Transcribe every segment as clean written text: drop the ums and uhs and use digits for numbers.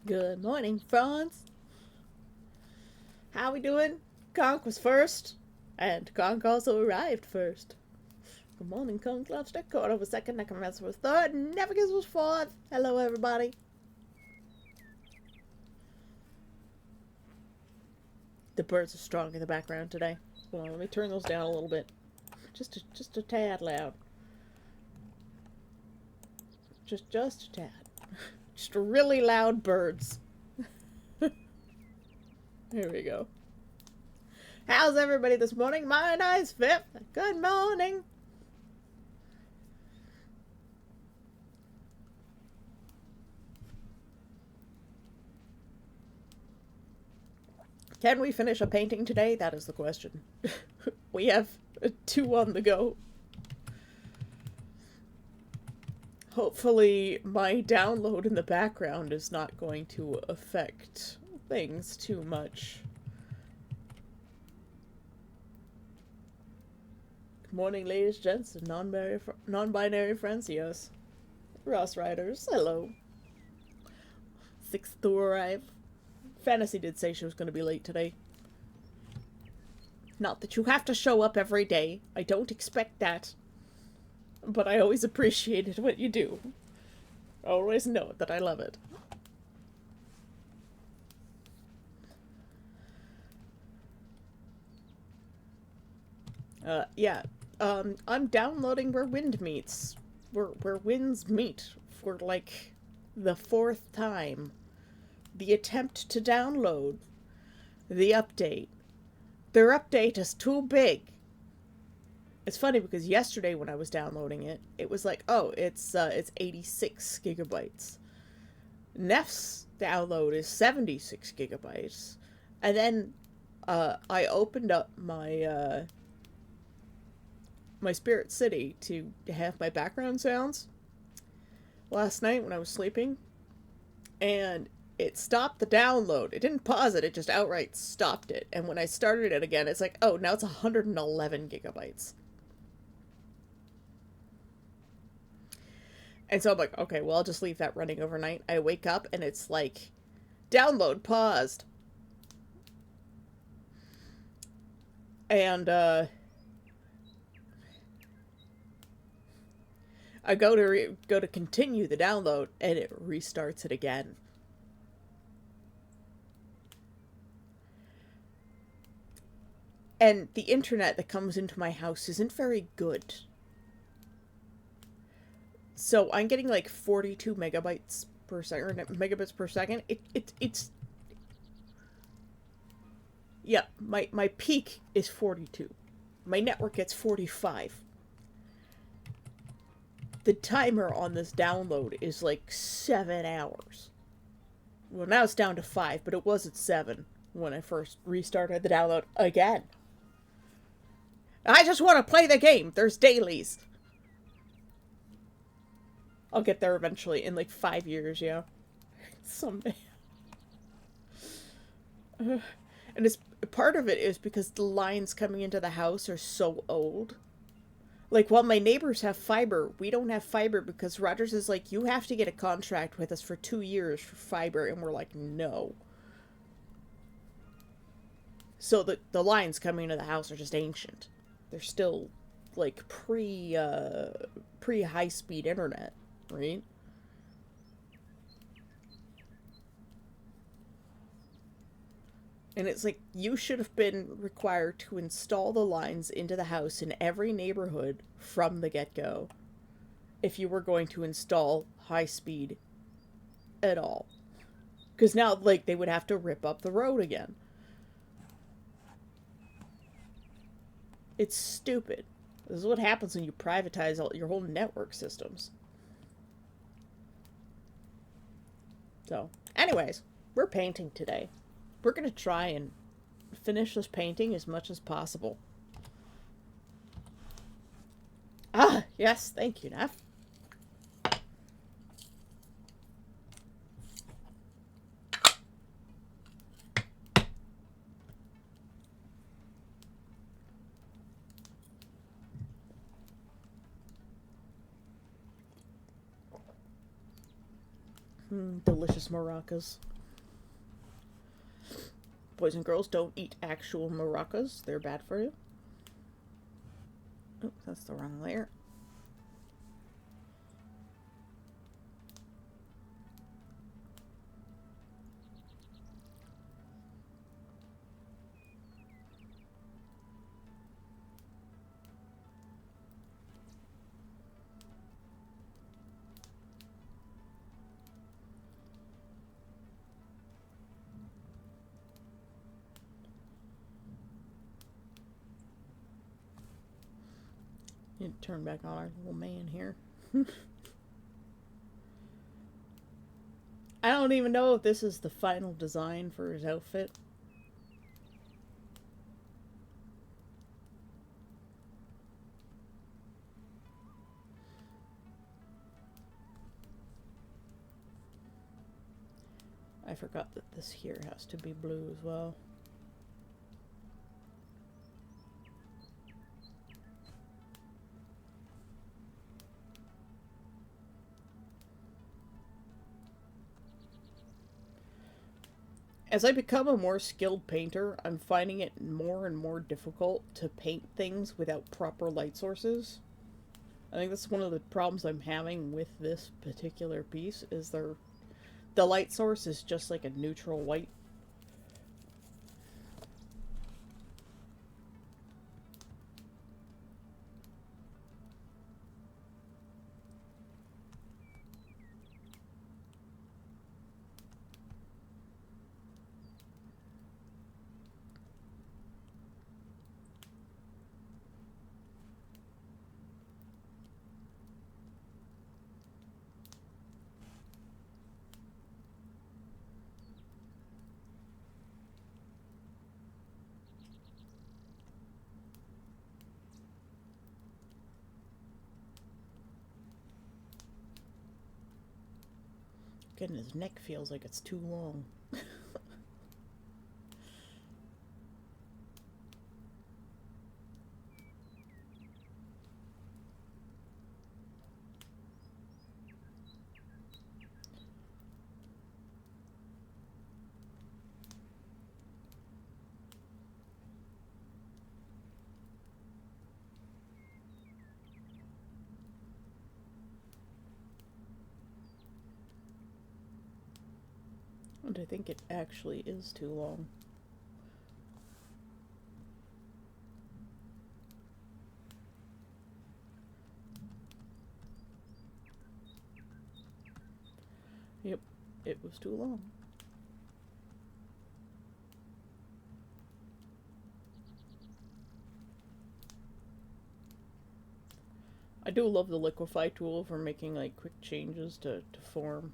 Good morning, Franz. How we doing? Conk was first, and Conk also arrived first. Good morning, Conk. Lobster. Quarter was second. Necromancer was third. Navigans was fourth. Hello, everybody. The birds are strong in the background today. Hold on, let me turn those down a little bit. Just a tad loud. Just a tad. Just really loud birds. Here we go. How's everybody this morning? My name's Fifth. Good morning. Can we finish a painting today? That is the question. We have 2 on the go. Hopefully my download in the background is not going to affect things too much. Good morning, ladies, gents, and non-binary friends. Yes. Ross Riders, hello. 6th to arrive. Fantasy did say she was going to be late today. Not that you have to show up every day. I don't expect that. But I always appreciated what you do. Always know that I love it. Yeah. I'm downloading Where Wind Meets. Where Winds Meet for, like, the 4th time. The attempt to download. The update. Their update is too big. It's funny because yesterday when I was downloading it, it was like, oh, it's 86 gigabytes. Neff's download is 76 gigabytes. And then I opened up my my Spirit City to have my background sounds last night when I was sleeping, and it stopped the download. It didn't pause it, it just outright stopped it. And when I started it again, it's like, oh, now it's 111 gigabytes. And so I'm like, okay, well, I'll just leave that running overnight. I wake up and it's like, download paused. And I go to continue the download, and it restarts it again. And the internet that comes into my house isn't very good. So I'm getting like 42 megabytes per second, or megabits per second. It's yeah, my peak is 42. My network gets 45. The timer on this download is like 7 hours. Well, now it's down to 5, but it was at 7 when I first restarted the download again. I just want to play the game. There's dailies. I'll get there eventually in like 5 years, yeah. Someday. And it's part of it is because the lines coming into the house are so old. Like, while my neighbors have fiber, we don't have fiber because Rogers is like, you have to get a contract with us for 2 years for fiber, and we're like, no. So the lines coming into the house are just ancient. They're still like pre high speed internet, right? And it's like, you should have been required to install the lines into the house in every neighborhood from the get-go if you were going to install high speed at all. Because now, like, they would have to rip up the road again. It's stupid. This is what happens when you privatize your whole network systems. So, anyways, we're painting today. We're going to try and finish this painting as much as possible. Ah, yes, thank you, Neff. Delicious maracas. Boys and girls, don't eat actual maracas. They're bad for you. Oops, that's the wrong layer. Need to turn back on our little man here. I don't even know if this is the final design for his outfit. I forgot that this here has to be blue as well. As I become a more skilled painter, I'm finding it more and more difficult to paint things without proper light sources. I think that's one of the problems I'm having with this particular piece is the light source is just like a neutral white. Again, his neck feels like it's too long. And I think it actually is too long. Yep, it was too long. I do love the liquify tool for making like quick changes to form.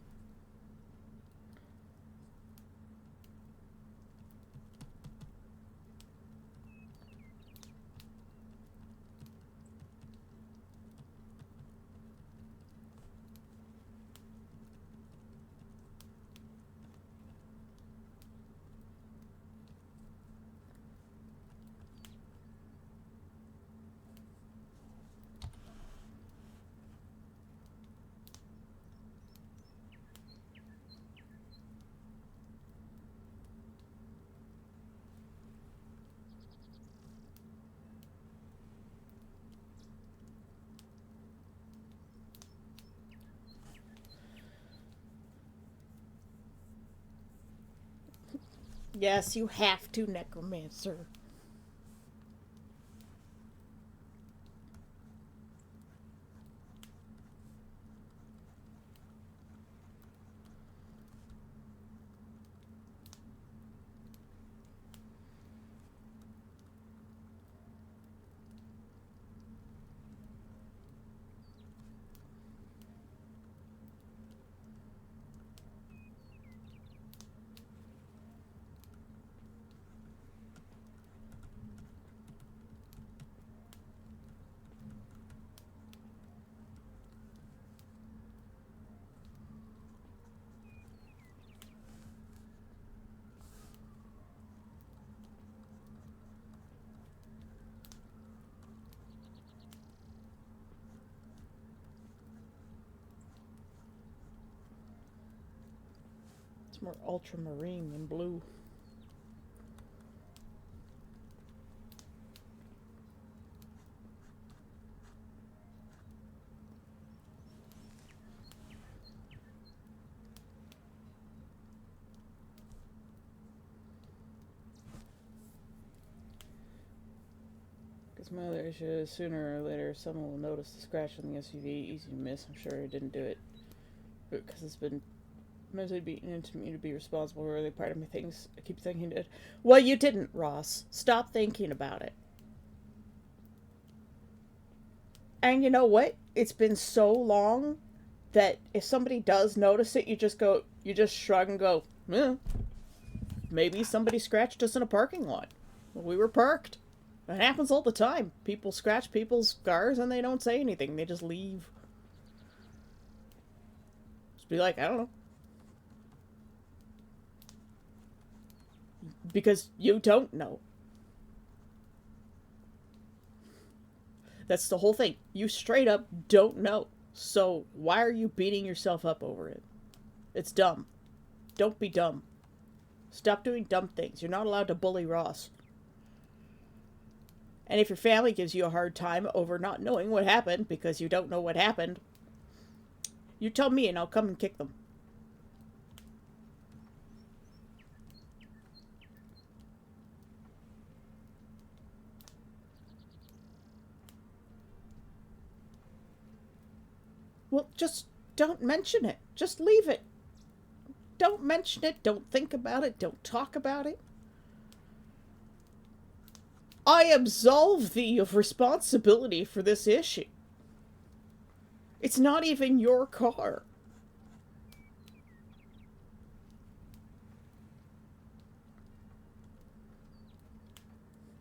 Yes, you have to, Necromancer. It's more ultramarine than blue. Because my other issue is sooner or later someone will notice the scratch on the SUV. Easy to miss. I'm sure I didn't do it. Because it's been mentally beaten into me to be responsible for every part of my things. I keep thinking it. Well, you didn't, Ross. Stop thinking about it. And you know what? It's been so long that if somebody does notice it, you just shrug and go, eh, maybe somebody scratched us in a parking lot. We were parked. It happens all the time. People scratch people's cars and they don't say anything. They just leave. Just be like, I don't know. Because you don't know. That's the whole thing. You straight up don't know. So why are you beating yourself up over it? It's dumb. Don't be dumb. Stop doing dumb things. You're not allowed to bully Ross. And if your family gives you a hard time over not knowing what happened because you don't know what happened, you tell me and I'll come and kick them. Well, just don't mention it. Just leave it. Don't mention it. Don't think about it. Don't talk about it. I absolve thee of responsibility for this issue. It's not even your car.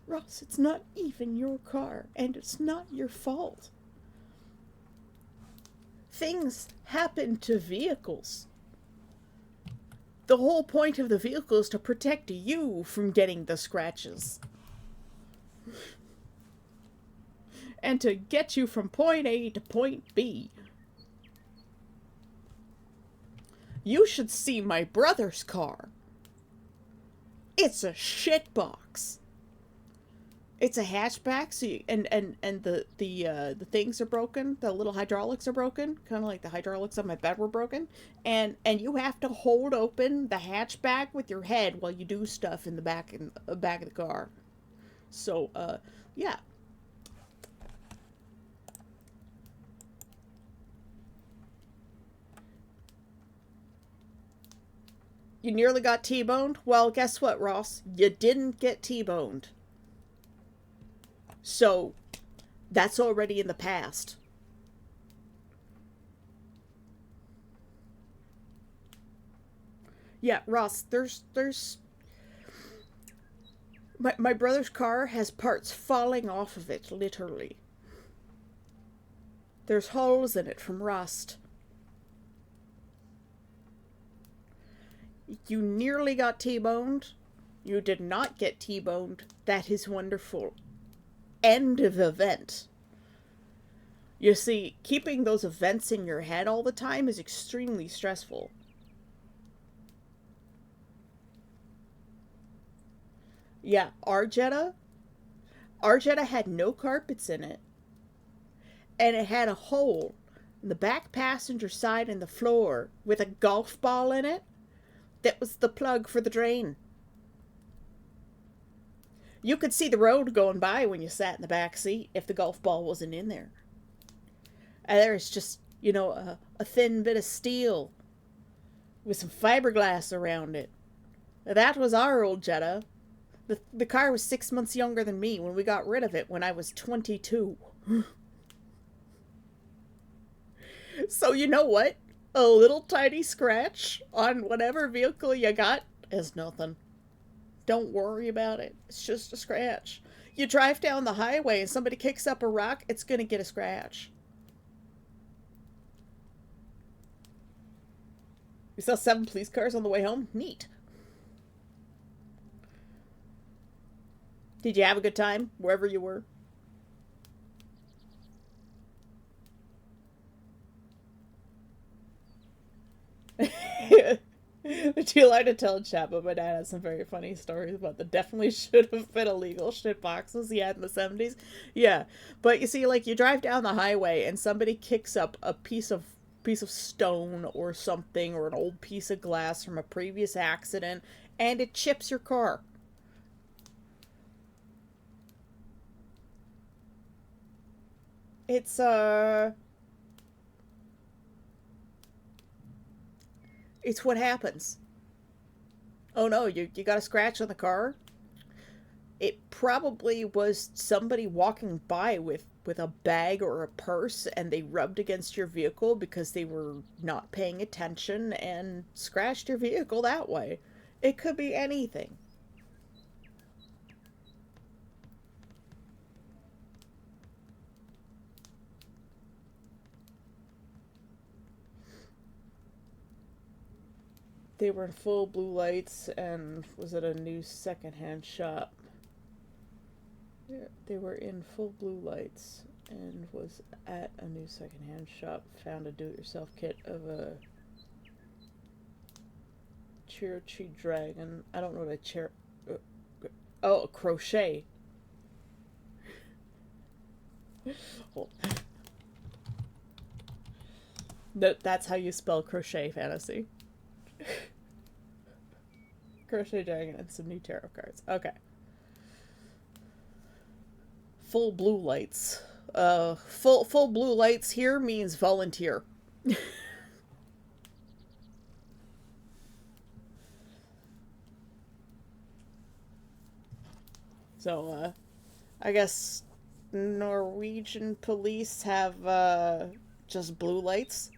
Ross, it's not even your car, and it's not your fault. Things happen to vehicles. The whole point of the vehicle is to protect you from getting the scratches. And to get you from point A to point B. You should see my brother's car. It's a shitbox. It's a hatchback, so the things are broken. The little hydraulics are broken, kind of like the hydraulics on my bed were broken. And you have to hold open the hatchback with your head while you do stuff in the back of the car. So, yeah. You nearly got T-boned? Well, guess what, Ross? You didn't get T-boned. So, that's already in the past. Yeah, Ross, there's my brother's car has parts falling off of it, literally. There's holes in it from rust. You nearly got T-boned. You did not get T-boned. That is wonderful. End of event. You see, keeping those events in your head all the time is extremely stressful. Yeah, our Jetta had no carpets in it. And it had a hole in the back passenger side in the floor with a golf ball in it. That was the plug for the drain. You could see the road going by when you sat in the back seat if the golf ball wasn't in there. And there's just, a thin bit of steel with some fiberglass around it. That was our old Jetta. The car was 6 months younger than me when we got rid of it when I was 22. So you know what? A little tiny scratch on whatever vehicle you got is nothing. Don't worry about it. It's just a scratch. You drive down the highway and somebody kicks up a rock, it's going to get a scratch. We saw 7 police cars on the way home. Neat. Did you have a good time wherever you were? Would you like to tell a chat? But my dad has some very funny stories about the definitely should have been illegal shit boxes he had in the 70s. Yeah, but you see, like, you drive down the highway and somebody kicks up a piece of stone or something, or an old piece of glass from a previous accident, and it chips your car. It's it's what happens. Oh no, you got a scratch on the car? It probably was somebody walking by with a bag or a purse and they rubbed against your vehicle because they were not paying attention and scratched your vehicle that way. It could be anything. They were in full blue lights and was at a new secondhand shop. Yeah, they were in full blue lights and was at a new secondhand shop. Found a do-it-yourself kit of a Cherokee dragon. I don't know what a oh, a crochet. Hold. No, that's how you spell crochet fantasy. Crochet dragon and some new tarot cards. Okay. Full blue lights. Full blue lights here means volunteer. So, I guess Norwegian police have just blue lights.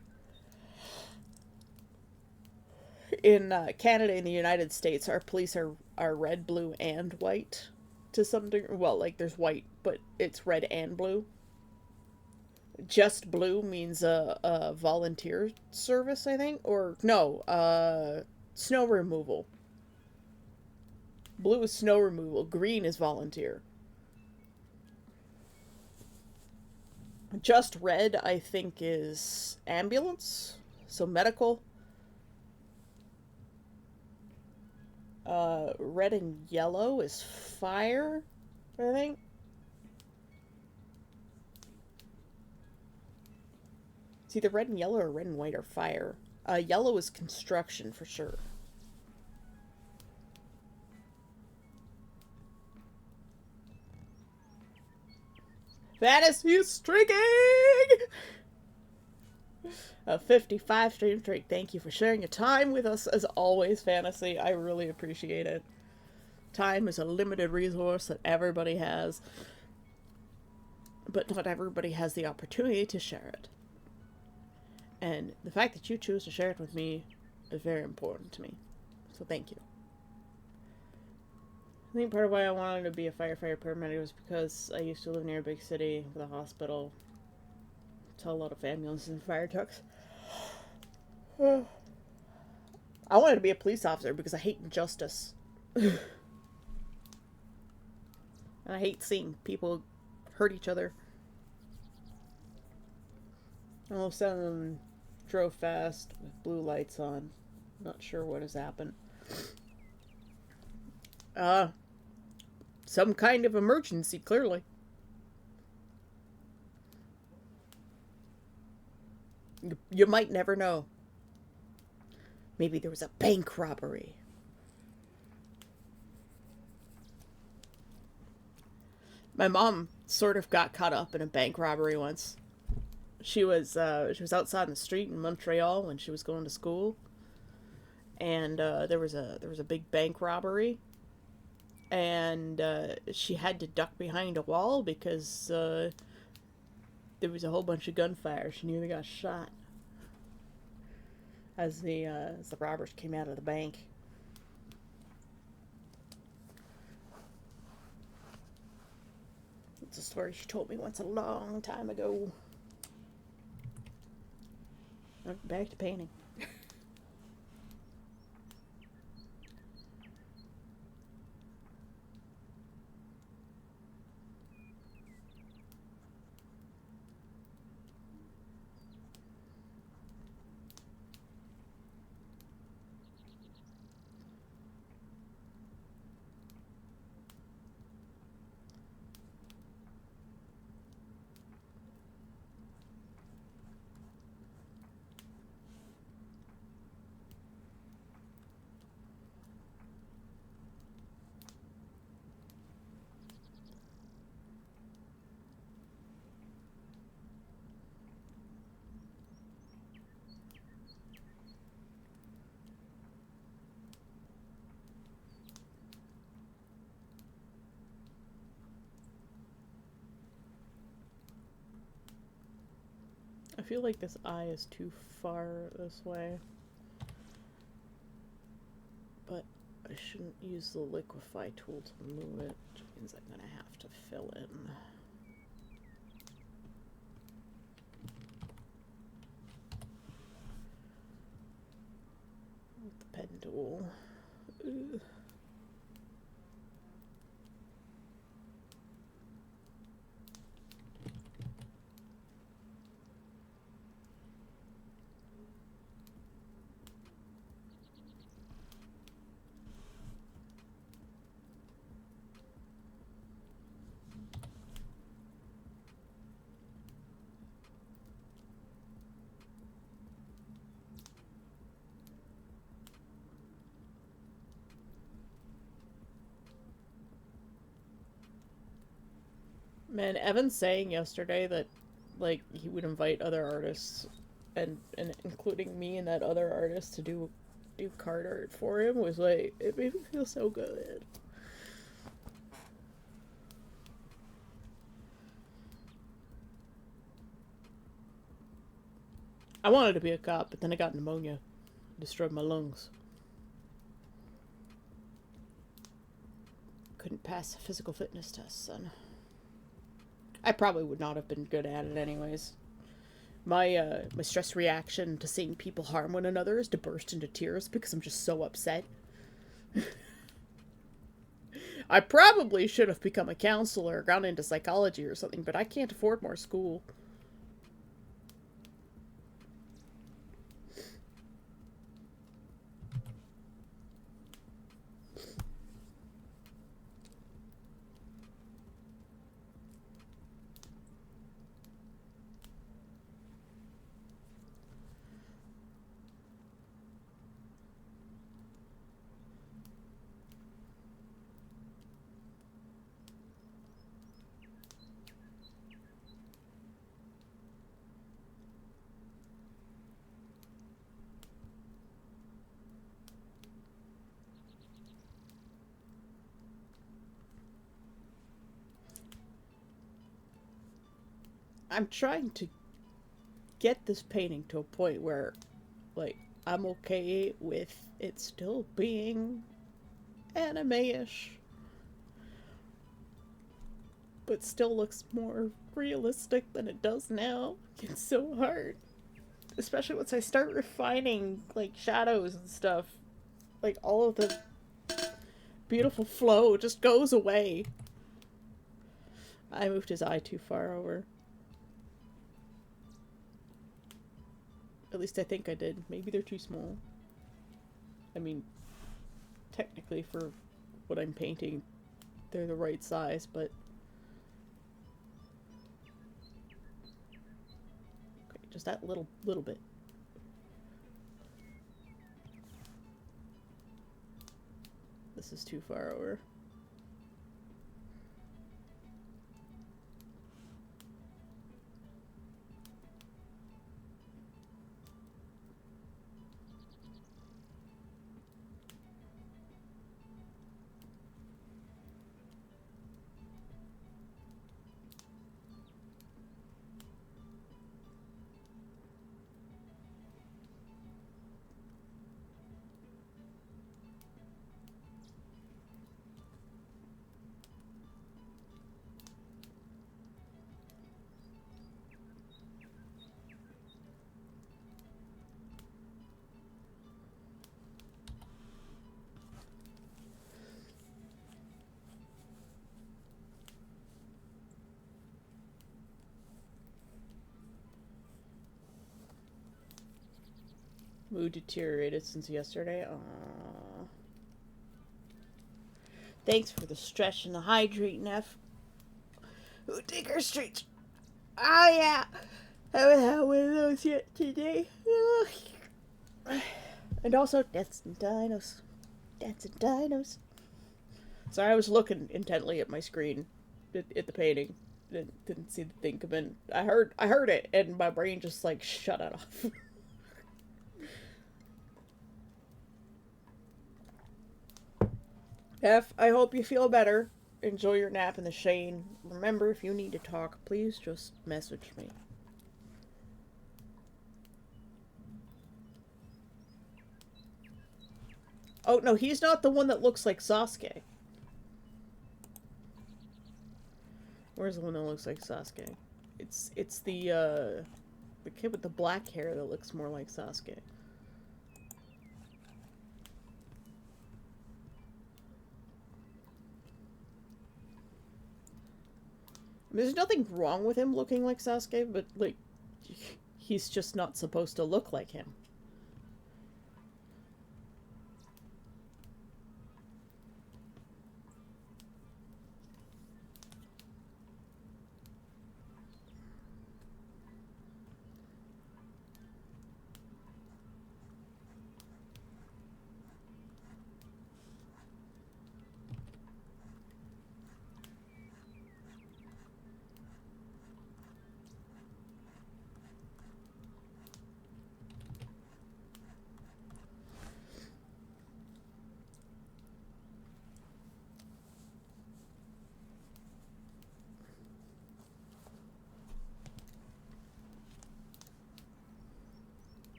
In Canada and the United States, our police are red, blue, and white to some degree. Well, like there's white, but it's red and blue. Just blue means a volunteer service, I think, or no, snow removal. Blue is snow removal. Green is volunteer. Just red, I think, is ambulance, so medical. Red and yellow is fire, I think. It's either red and yellow or red and white or fire. Yellow is construction for sure. Fantasy streaking! A 55 stream streak. Thank you for sharing your time with us as always, Fantasy. I really appreciate it. Time is a limited resource that everybody has, but not everybody has the opportunity to share it. And the fact that you choose to share it with me is very important to me. So thank you. I think part of why I wanted to be a firefighter paramedic was because I used to live near a big city with a hospital. Saw a lot of ambulances and fire trucks. I wanted to be a police officer because I hate injustice. And I hate seeing people hurt each other. All of a sudden, drove fast with blue lights on. Not sure what has happened. Some kind of emergency, clearly. You might never know. Maybe there was a bank robbery. My mom sort of got caught up in a bank robbery once. She was outside in the street in Montreal when she was going to school, and there was a big bank robbery, and she had to duck behind a wall because there was a whole bunch of gunfire. She nearly got shot as the robbers came out of the bank. It's a story she told me once a long time ago. Back to painting. feel like this eye is too far this way. But I shouldn't use the liquefy tool to move it, which means I'm gonna have to fill in. With the pen tool. Ugh. Man, Evan's saying yesterday that, like, he would invite other artists, and including me and that other artist to do card art for him was like, it made me feel so good. I wanted to be a cop, but then I got pneumonia. Destroyed my lungs. Couldn't pass a physical fitness test, son. I probably would not have been good at it anyways. My stress reaction to seeing people harm one another is to burst into tears because I'm just so upset. I probably should have become a counselor or gone into psychology or something, but I can't afford more school. I'm trying to get this painting to a point where, like, I'm okay with it still being anime-ish, but still looks more realistic than it does now. It's so hard. Especially once I start refining, like, shadows and stuff. Like, all of the beautiful flow just goes away. I moved his eye too far over. At least I think I did. Maybe they're too small. I mean, technically for what I'm painting, they're the right size, but... Okay, just that little bit. This is too far over. Mood deteriorated since yesterday. Aww. Thanks for the stretch and the hydrate, Neff. Ooh, take our stretch. Oh, yeah. I haven't had one of those yet today. And also, Deaths and Dinos. Deaths and Dinos. Sorry, I was looking intently at my screen, at the painting. Didn't see the thing come in. I heard it, and my brain just, like, shut it off. F, I hope you feel better. Enjoy your nap in the shade. Remember, if you need to talk, please just message me. Oh, no, he's not the one that looks like Sasuke. Where's the one that looks like Sasuke? It's the kid with the black hair that looks more like Sasuke. There's nothing wrong with him looking like Sasuke, but, like, he's just not supposed to look like him.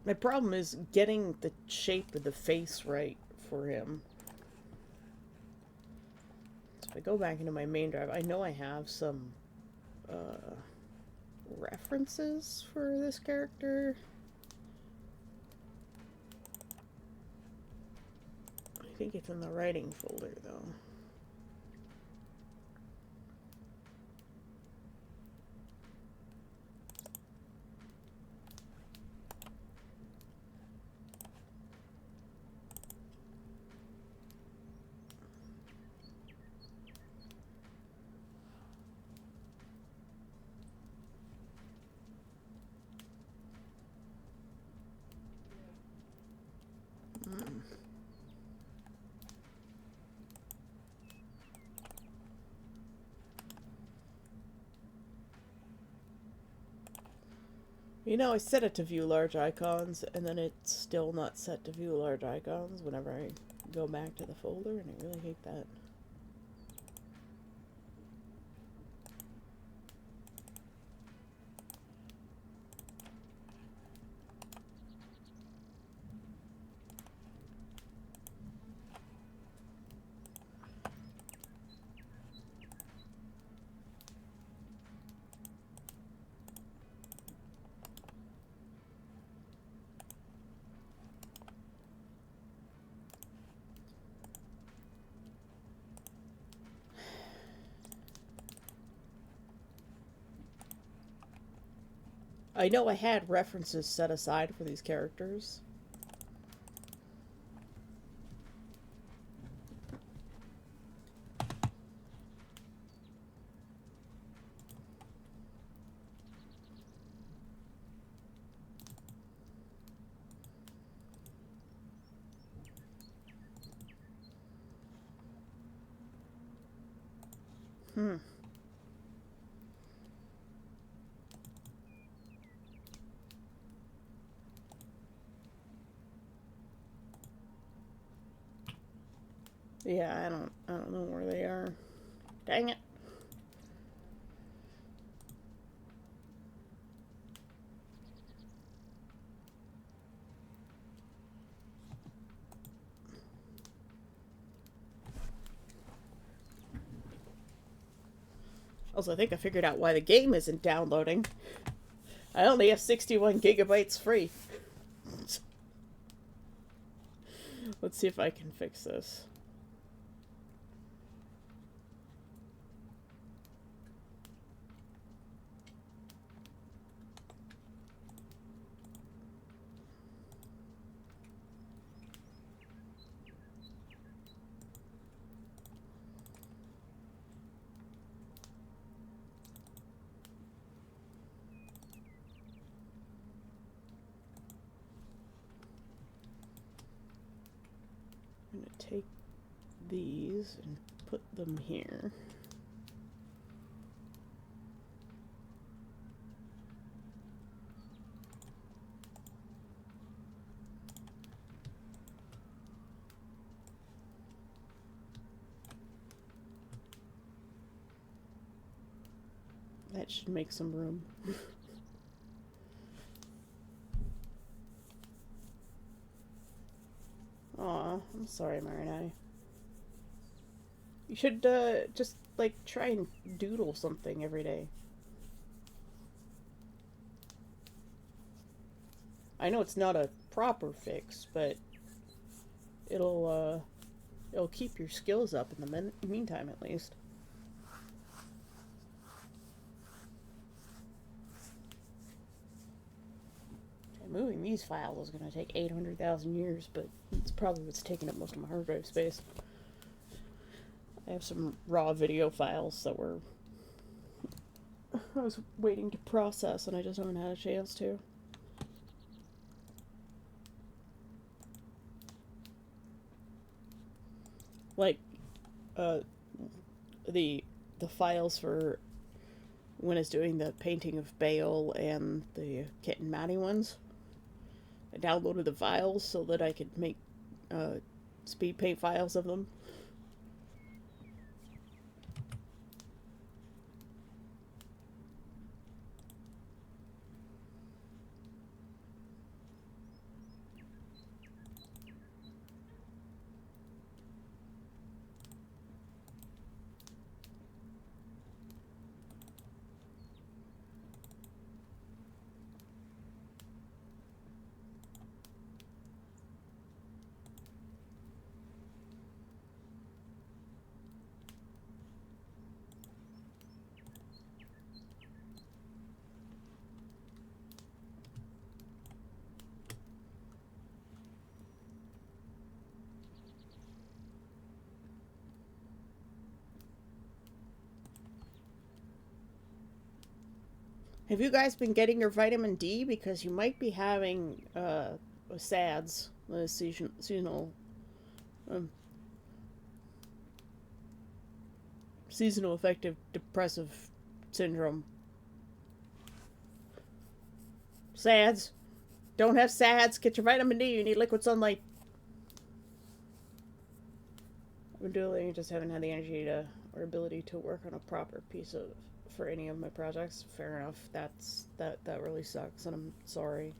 My problem is getting the shape of the face right for him. So if I go back into my main drive, I know I have some references for this character. I think it's in the writing folder, though. You know, I set it to view large icons, and then it's still not set to view large icons whenever I go back to the folder, and I really hate that. I know I had references set aside for these characters. Hmm. Yeah, I don't know where they are. Dang it. Also, I think I figured out why the game isn't downloading. I only have 61 gigabytes free. Let's see if I can fix this. I'm going to take these and put them here. That should make some room. I'm sorry, Marinai. You should just like try and doodle something every day. I know it's not a proper fix, but it'll it'll keep your skills up in the meantime, at least. And moving these files is going to take 800,000 years, but it's probably what's taking up most of my hard drive space. I have some raw video files that were I was waiting to process, and I just haven't had a chance to. Like, uh, the files for when it's doing the painting of Bale and the Kit and Maddie ones. I downloaded the files so that I could make speed paint files of them. Have you guys been getting your vitamin D? Because you might be having SADS, seasonal um, seasonal affective depressive syndrome. SADS. Don't have SADS. Get your vitamin D. You need liquid sunlight. I've been doing, just haven't had the energy to or ability to work on a proper piece of for any of my projects. Fair enough. That really sucks, and I'm sorry.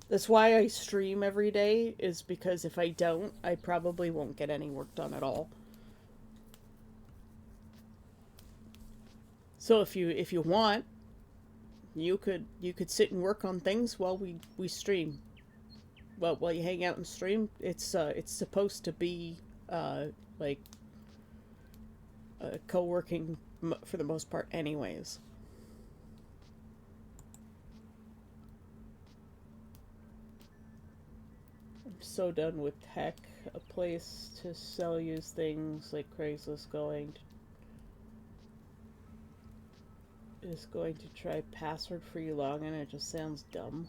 That's why I stream every day, is because if I don't, I probably won't get any work done at all. So if you want, you could sit and work on things while we stream. Well, while you hang out and stream, it's supposed to be like co-working for the most part anyways. I'm so done with tech. A place to sell used things like Craigslist is going to try password-free login. It just sounds dumb.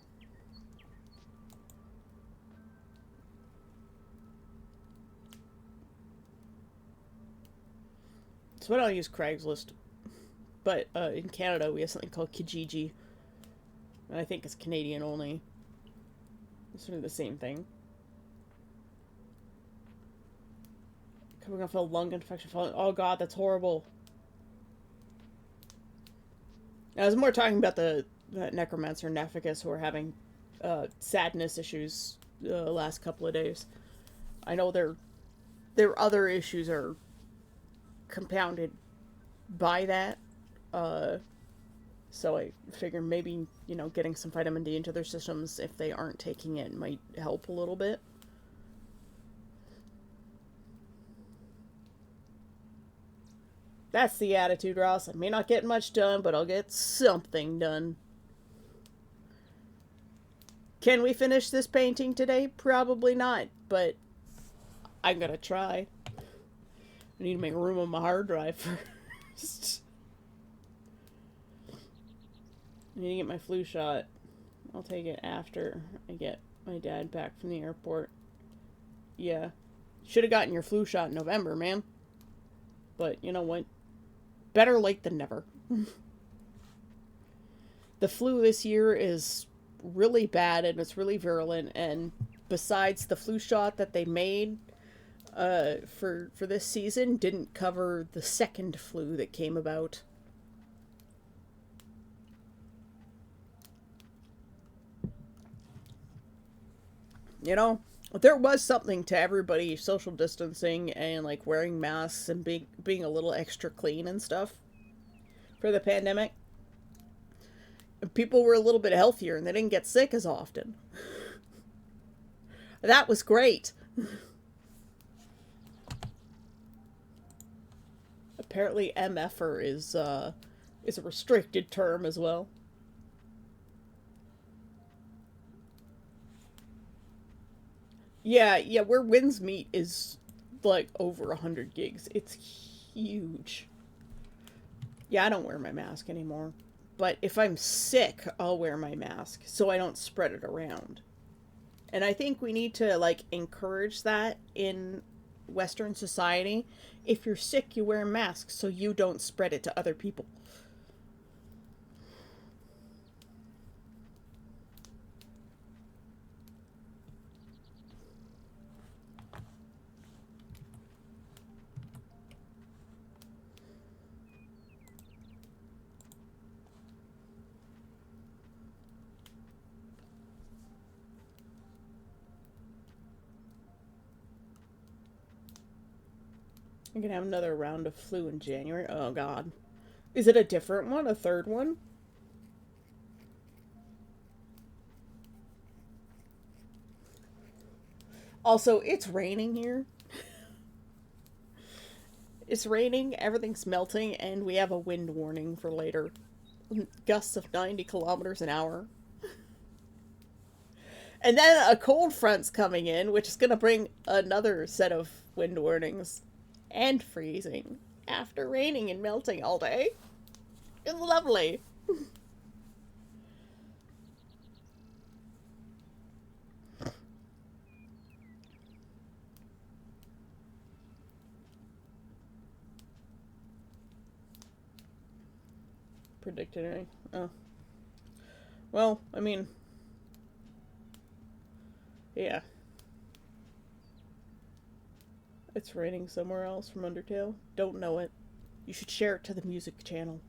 So I don't use Craigslist, but in Canada we have something called Kijiji, and I think it's Canadian only. It's sort of the same thing. Coming off a lung infection. Oh god, that's horrible. I was more talking about the necromancer Nephicus who are having sadness issues the last couple of days. I know their other issues are compounded by that. So I figure maybe, getting some vitamin D into their systems if they aren't taking it might help a little bit. That's the attitude, Ross. I may not get much done, but I'll get something done. Can we finish this painting today? Probably not, but I'm gonna try. I need to make room on my hard drive first. I need to get my flu shot. I'll take it after I get my dad back from the airport. Yeah. Should have gotten your flu shot in November, man. But you know what? Better late than never. The flu this year is really bad and it's really virulent, and besides, the flu shot that they made for this season didn't cover the second flu that came about. You know, there was something to everybody social distancing and like wearing masks and being a little extra clean and stuff for the pandemic. People were a little bit healthier and they didn't get sick as often. That was great. Apparently, MFer is a restricted term as well. Yeah, yeah. Where winds meet is like over 100 gigs. It's huge. Yeah, I don't wear my mask anymore. But if I'm sick, I'll wear my mask so I don't spread it around. And I think we need to like encourage that in Western society. If you're sick, you wear a mask so you don't spread it to other people. I'm gonna have another round of flu in January. Oh god. Is it a different one? A third one? Also, it's raining here. It's raining, everything's melting, and we have a wind warning for later. Gusts of 90 kilometers an hour. And then a cold front's coming in, which is going to bring another set of wind warnings and freezing after raining and melting all day. It's lovely. Predicted rain. Oh. Well, I mean, yeah. It's raining somewhere else from Undertale. Don't know it. You should share it to the music channel.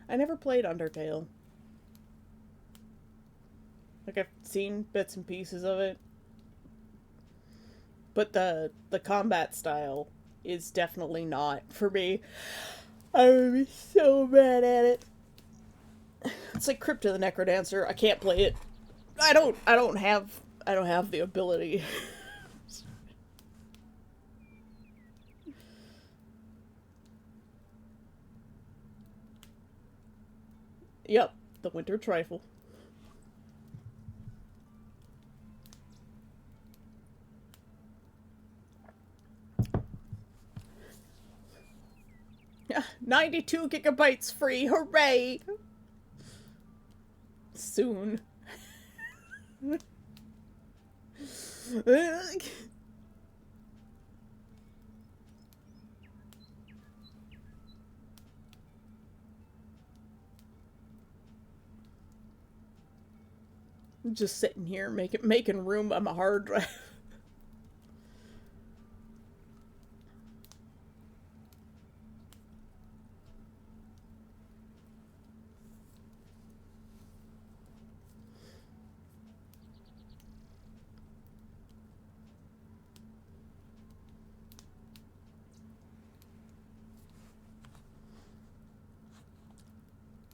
I never played Undertale. Like I've seen bits and pieces of it, but the combat style is definitely not for me. I would be so bad at it. It's like Crypt of the Necrodancer. I can't play it. I don't have the ability. Yep, the Winter Trifle. Yeah, 92 gigabytes free. Hooray! Soon. Just sitting here making room on my hard drive.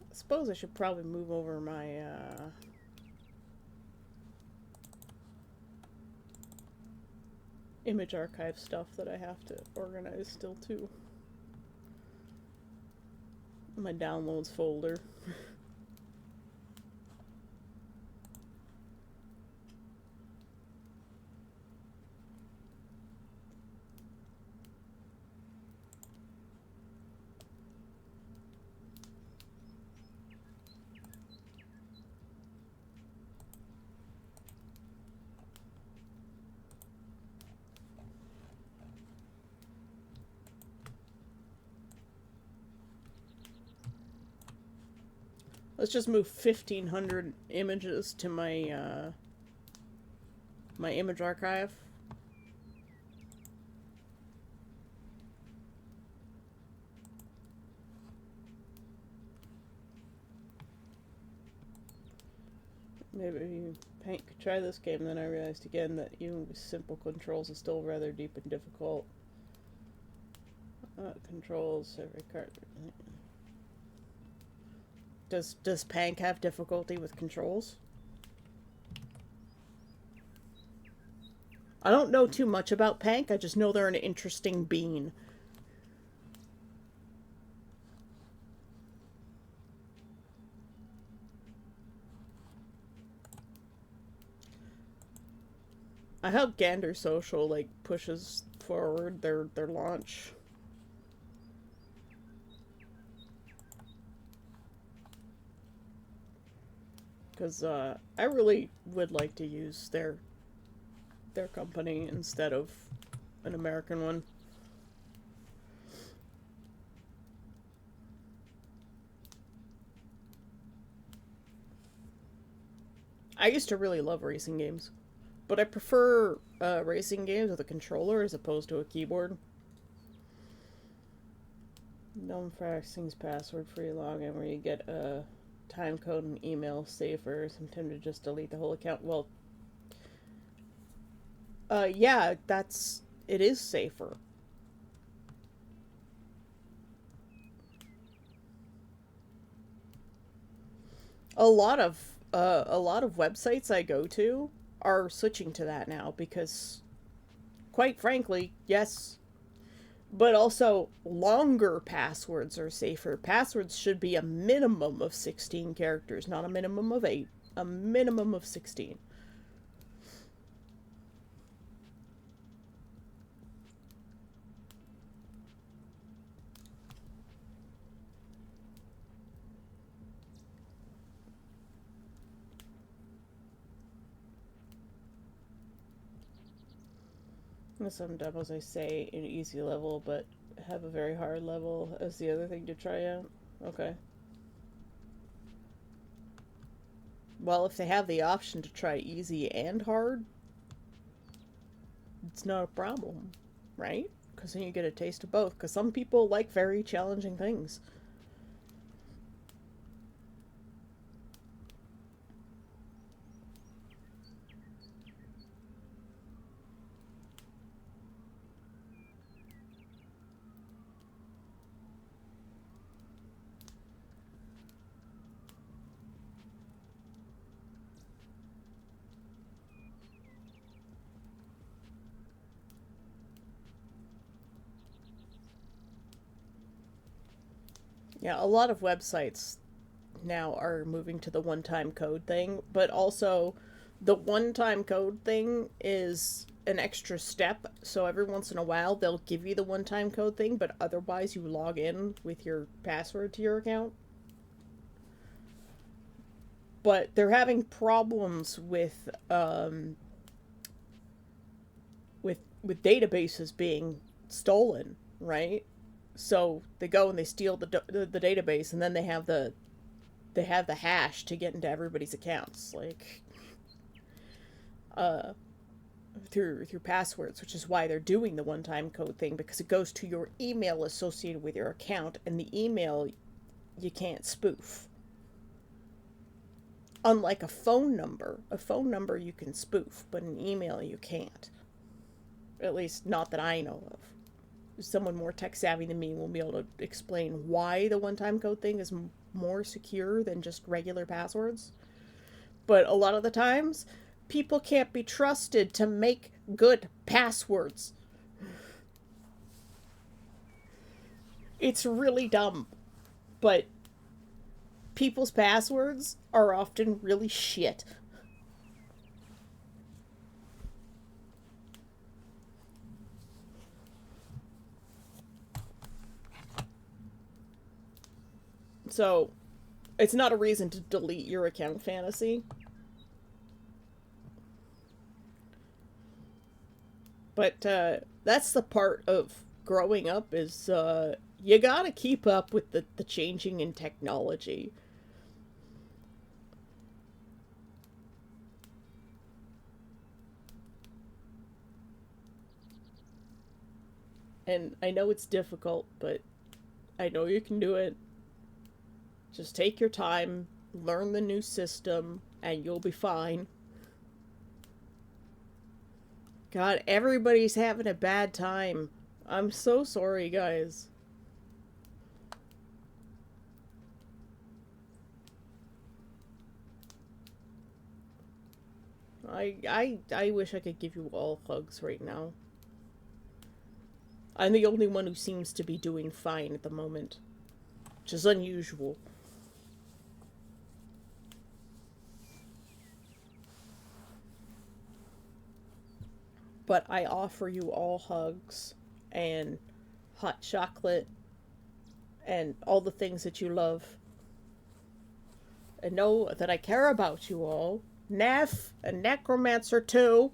I suppose I should probably move over my image archive stuff that I have to organize still too. My downloads folder. Let's just move 1,500 images to my image archive. Maybe Paint could try this game, then I realized again that even with simple controls is still rather deep and difficult. Controls, every card. Does Pank have difficulty with controls? I don't know too much about Pank, I just know they're an interesting bean. I hope Gander Social like pushes forward their launch. Because I really would like to use their company instead of an American one. I used to really love racing games, but I prefer racing games with a controller as opposed to a keyboard. No fractions password free login where you get a time code and email safer. So I'm tempted to just delete the whole account. Well, yeah, it is safer. A lot of websites I go to are switching to that now because, quite frankly, yes, but also longer passwords are safer. Passwords should be a minimum of 16 characters, not a minimum of 8, a minimum of 16. Some demos I say in easy level, but have a very hard level as the other thing to try out. Okay. Well, if they have the option to try easy and hard, it's not a problem, right? Because then you get a taste of both. Because some people like very challenging things. Yeah, a lot of websites now are moving to the one time code thing, but also the one time code thing is an extra step. So every once in a while, they'll give you the one time code thing, but otherwise, you log in with your password to your account. But they're having problems with databases being stolen, right? So they go and they steal the database, and then they have the hash to get into everybody's accounts, like uh, through passwords, which is why they're doing the one time code thing because it goes to your email associated with your account, and the email you can't spoof. Unlike a phone number you can spoof, but an email you can't. At least not that I know of. Someone more tech savvy than me will be able to explain why the one time code thing is more secure than just regular passwords. But a lot of the times, people can't be trusted to make good passwords. It's really dumb. But people's passwords are often really shit. So, it's not a reason to delete your account, Fantasy. But that's the part of growing up is you gotta keep up with the changing in technology. And I know it's difficult, but I know you can do it. Just take your time, learn the new system, And you'll be fine. God, everybody's having a bad time. I'm so sorry, guys. I wish I could give you all hugs right now. I'm the only one who seems to be doing fine at the moment, which is unusual. But I offer you all hugs and hot chocolate and all the things that you love. And know that I care about you all. Neff and Necromancer too.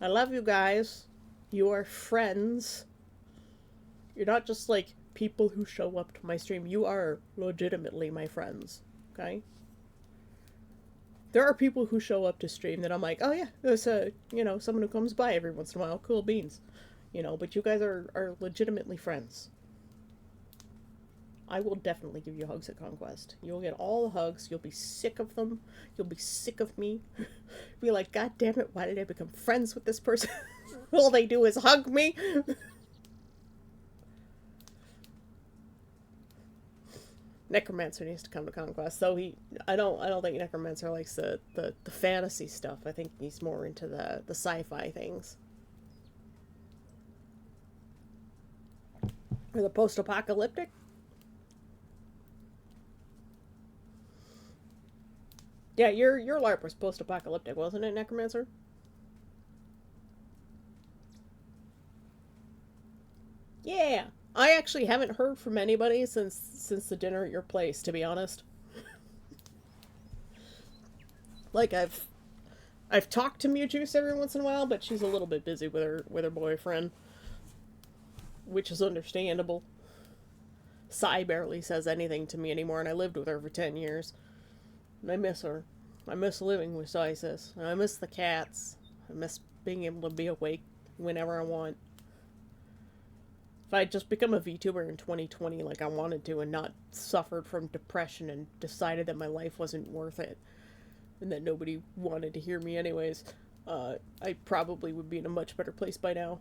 I love you guys. You are friends. You're not just like people who show up to my stream. You are legitimately my friends. Okay? There are people who show up to stream that I'm like, oh yeah, there's someone who comes by every once in a while. Cool beans. But you guys are legitimately friends. I will definitely give you hugs at Conquest. You'll get all the hugs. You'll be sick of them. You'll be sick of me. Be like, God damn it, why did I become friends with this person? All they do is hug me. Necromancer needs to come to Conquest. Though I don't think Necromancer likes the fantasy stuff. I think he's more into the sci-fi things. Or the post-apocalyptic. Yeah, your LARP was post-apocalyptic, wasn't it, Necromancer? Yeah. I actually haven't heard from anybody since the dinner at your place, to be honest. Like I've talked to Mewjuice every once in a while, but she's a little bit busy with her boyfriend, which is understandable. Sai barely says anything to me anymore, and I lived with her for 10 years. And I miss her. I miss living with Sai, sis. And I miss the cats. I miss being able to be awake whenever I want. If I had just become a VTuber in 2020 like I wanted to and not suffered from depression and decided that my life wasn't worth it and that nobody wanted to hear me anyways, I probably would be in a much better place by now.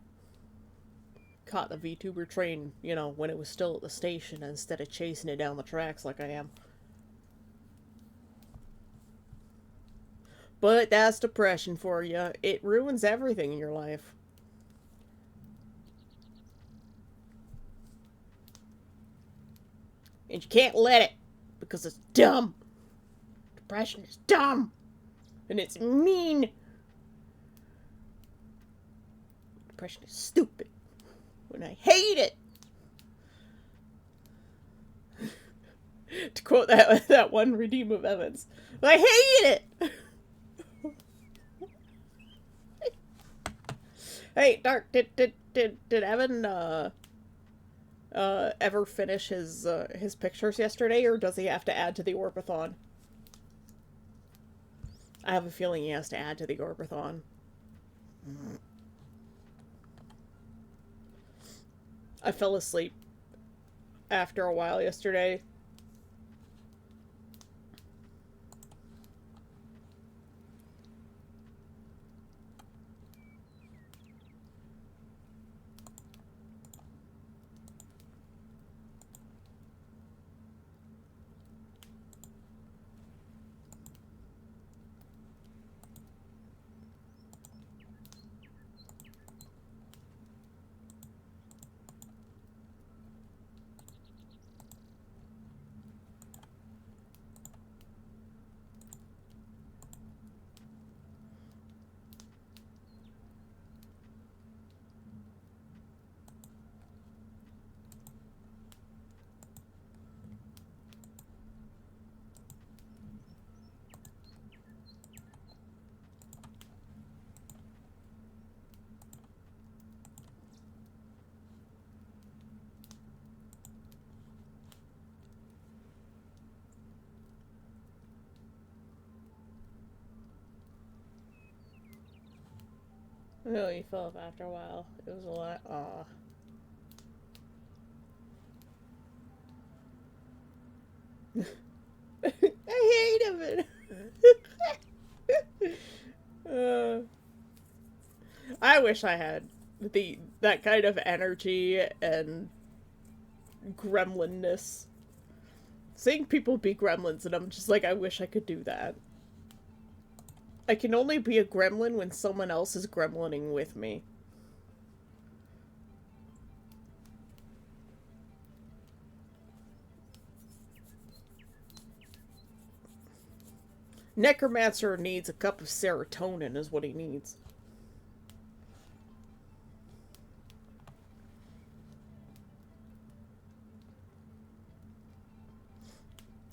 Caught the VTuber train, when it was still at the station instead of chasing it down the tracks like I am. But that's depression for you. It ruins everything in your life. And you can't let it because it's dumb. Depression is dumb. And it's mean. Depression is stupid. And I hate it. To quote that one Redeem of Evans, I hate it. Hey, Dark, did Evan ever finish his pictures yesterday, or does he have to add to the Orpathon? I have a feeling he has to add to the Orpathon. I fell asleep after a while yesterday. Oh, he fell off after a while. It was a lot. Aw. I hate him. Uh, I wish I had that kind of energy and gremlinness. Seeing people be gremlins, and I'm just like, I wish I could do that. I can only be a gremlin when someone else is gremlining with me. Necromancer needs a cup of serotonin, is what he needs.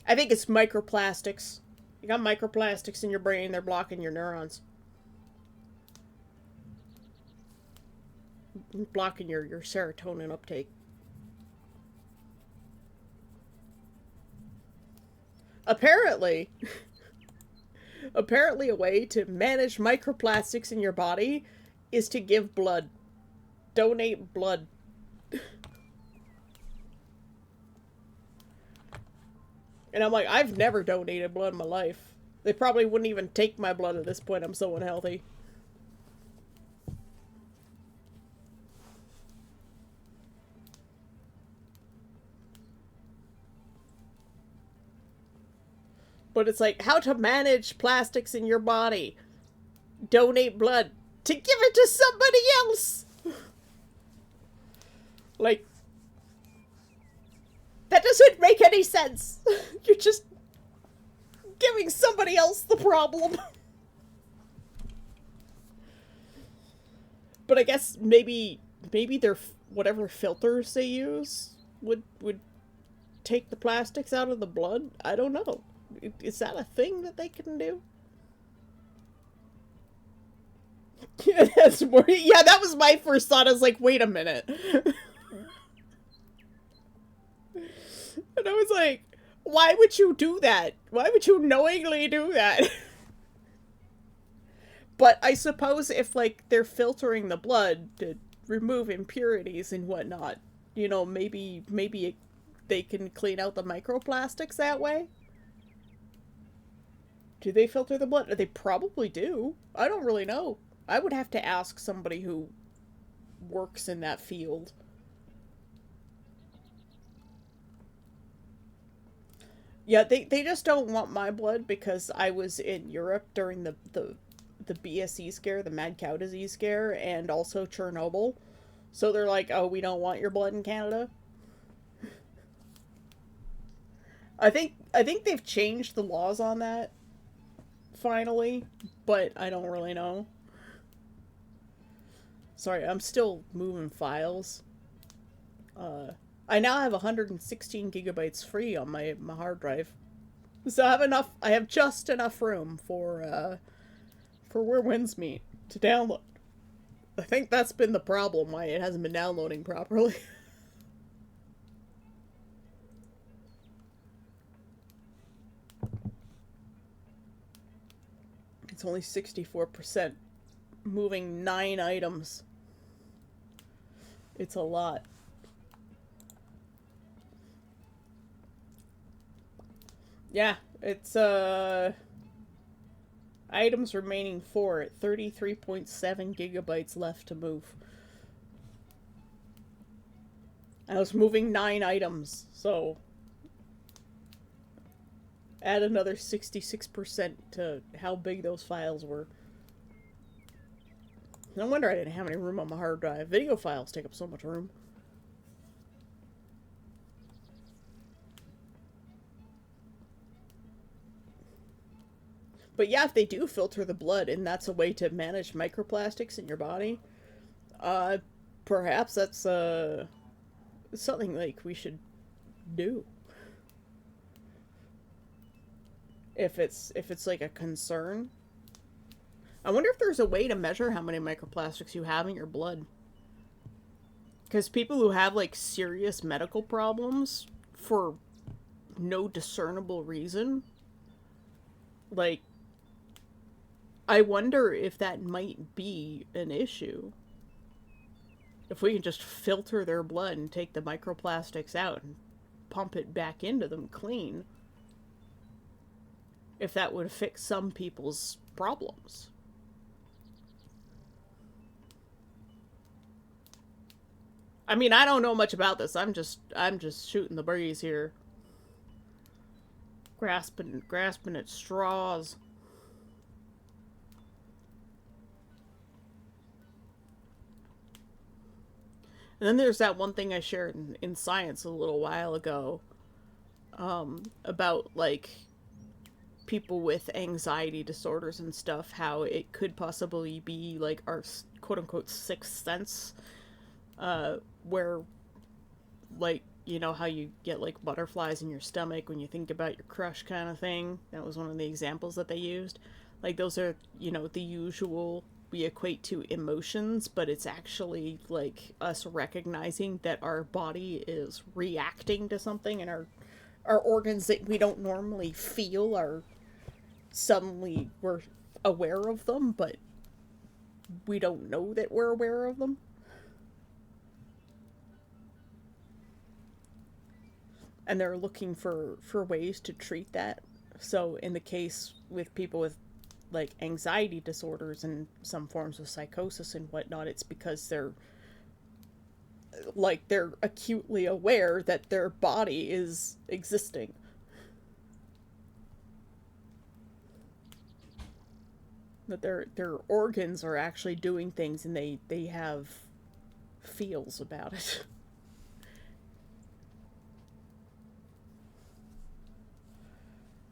I think it's microplastics. You got microplastics in your brain, they're blocking your neurons. Blocking your serotonin uptake. Apparently, apparently a way to manage microplastics in your body is to give blood. Donate blood. And I'm like, I've never donated blood in my life. They probably wouldn't even take my blood at this point. I'm so unhealthy. But it's like, how to manage plastics in your body. Donate blood to give it to somebody else. Like, that doesn't make any sense. You're just giving somebody else the problem. But I guess maybe their whatever filters they use would take the plastics out of the blood. I don't know. Is that a thing that they can do? Yeah, that's more. Yeah, that was my first thought. I was like, wait a minute. And I was like, why would you do that? Why would you knowingly do that? But I suppose if, like, they're filtering the blood to remove impurities and whatnot, you know, maybe they can clean out the microplastics that way? Do they filter the blood? They probably do. I don't really know. I would have to ask somebody who works in that field. Yeah, they just don't want my blood because I was in Europe during the BSE scare, the mad cow disease scare, and also Chernobyl. So they're like, oh, we don't want your blood in Canada. I think they've changed the laws on that finally, but I don't really know. Sorry, I'm still moving files. I now have 116 gigabytes free on my hard drive. So I have just enough room for Where Winds Meet to download. I think that's been the problem why it hasn't been downloading properly. It's only 64%, moving 9 items. It's a lot. Yeah, it's items remaining 4 at 33.7 gigabytes left to move. I was moving 9 items, so add another 66% to how big those files were. No wonder I didn't have any room on my hard drive. Video files take up so much room. But yeah, if they do filter the blood and that's a way to manage microplastics in your body, perhaps that's something like we should do. If it's like a concern. I wonder if there's a way to measure how many microplastics you have in your blood. Because people who have like serious medical problems for no discernible reason, like, I wonder if that might be an issue. If we can just filter their blood and take the microplastics out and pump it back into them clean. If that would fix some people's problems. I mean, I don't know much about this. I'm just shooting the breeze here, grasping at straws. And then there's that one thing I shared in science a little while ago, about like people with anxiety disorders and stuff, how it could possibly be like our quote unquote sixth sense, where like you know how you get like butterflies in your stomach when you think about your crush kind of thing. That was one of the examples that they used. Like those are, the usual we equate to emotions, but it's actually like us recognizing that our body is reacting to something, and our organs that we don't normally feel are suddenly we're aware of them, but we don't know that we're aware of them. And they're looking for ways to treat that. So in the case with people with like anxiety disorders and some forms of psychosis and whatnot, it's because they're acutely aware that their body is existing. That their organs are actually doing things, and they have feels about it.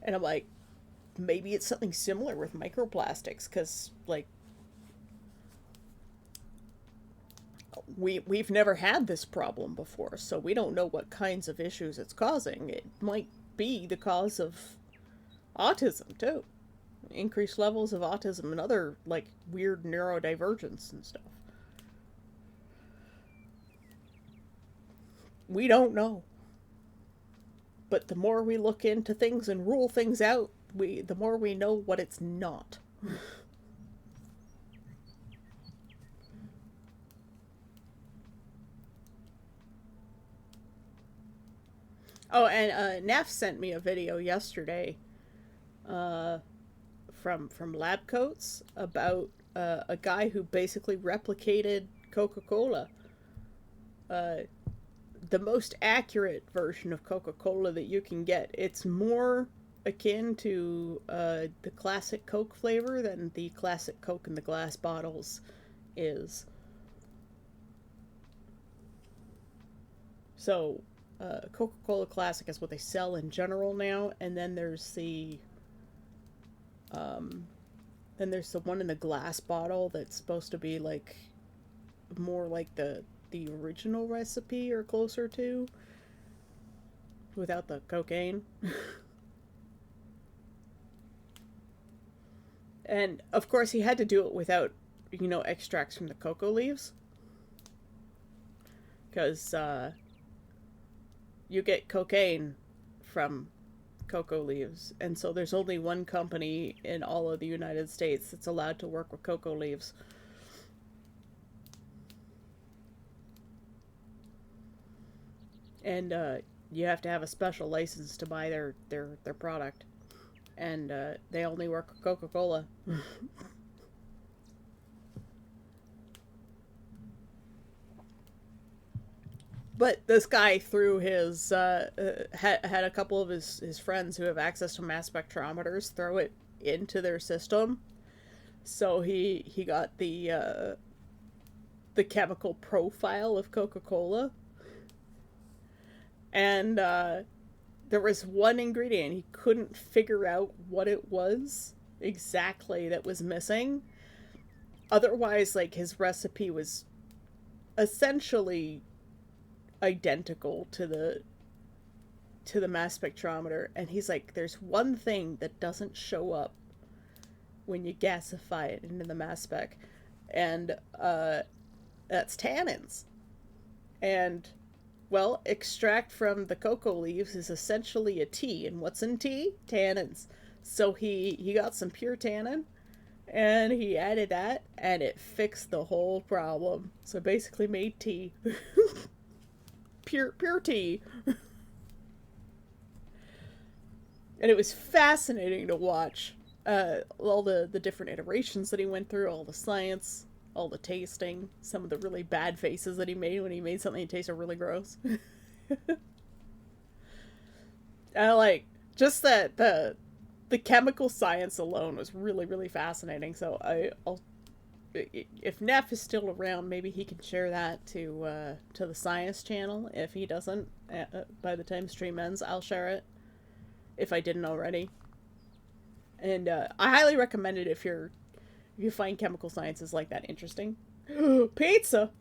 And I'm like, maybe it's something similar with microplastics, because like we've never had this problem before, so we don't know what kinds of issues it's causing. It might be the cause of autism too, increased levels of autism and other like weird neurodivergence and stuff. We don't know, but the more we look into things and rule things out, the more we know what it's not. Oh, and Neff sent me a video yesterday, uh, from Lab Coats about a guy who basically replicated Coca Cola. Uh, the most accurate version of Coca Cola that you can get. It's more akin to the classic Coke flavor than the classic Coke in the glass bottles is. So, Coca Cola Classic is what they sell in general now, and um, then there's the one in the glass bottle that's supposed to be like more like the original recipe or closer to, without the cocaine. And of course, he had to do it without, extracts from the cocoa leaves, because you get cocaine from cocoa leaves, and so there's only one company in all of the United States that's allowed to work with cocoa leaves. And you have to have a special license to buy their product, and they only work with Coca Cola. But this guy threw his had a couple of his friends who have access to mass spectrometers throw it into their system, so he got the chemical profile of Coca Cola, and there was one ingredient he couldn't figure out what it was exactly that was missing. Otherwise, like his recipe was essentially identical to the mass spectrometer, and he's like, there's one thing that doesn't show up when you gasify it into the mass spec, and that's tannins. And well, extract from the cocoa leaves is essentially a tea, and what's in tea? Tannins. So he got some pure tannin, and he added that, and it fixed the whole problem. So basically made tea. Pure tea. And it was fascinating to watch all the different iterations that he went through, all the science. all the tasting, some of the really bad faces that he made when he made something that tasted really gross. I like just that the chemical science alone was really really fascinating. So I'll if Neff is still around, maybe he can share that to the science channel. If he doesn't, by the time stream ends, I'll share it if I didn't already. And I highly recommend it if you find chemical sciences like that interesting. Pizza.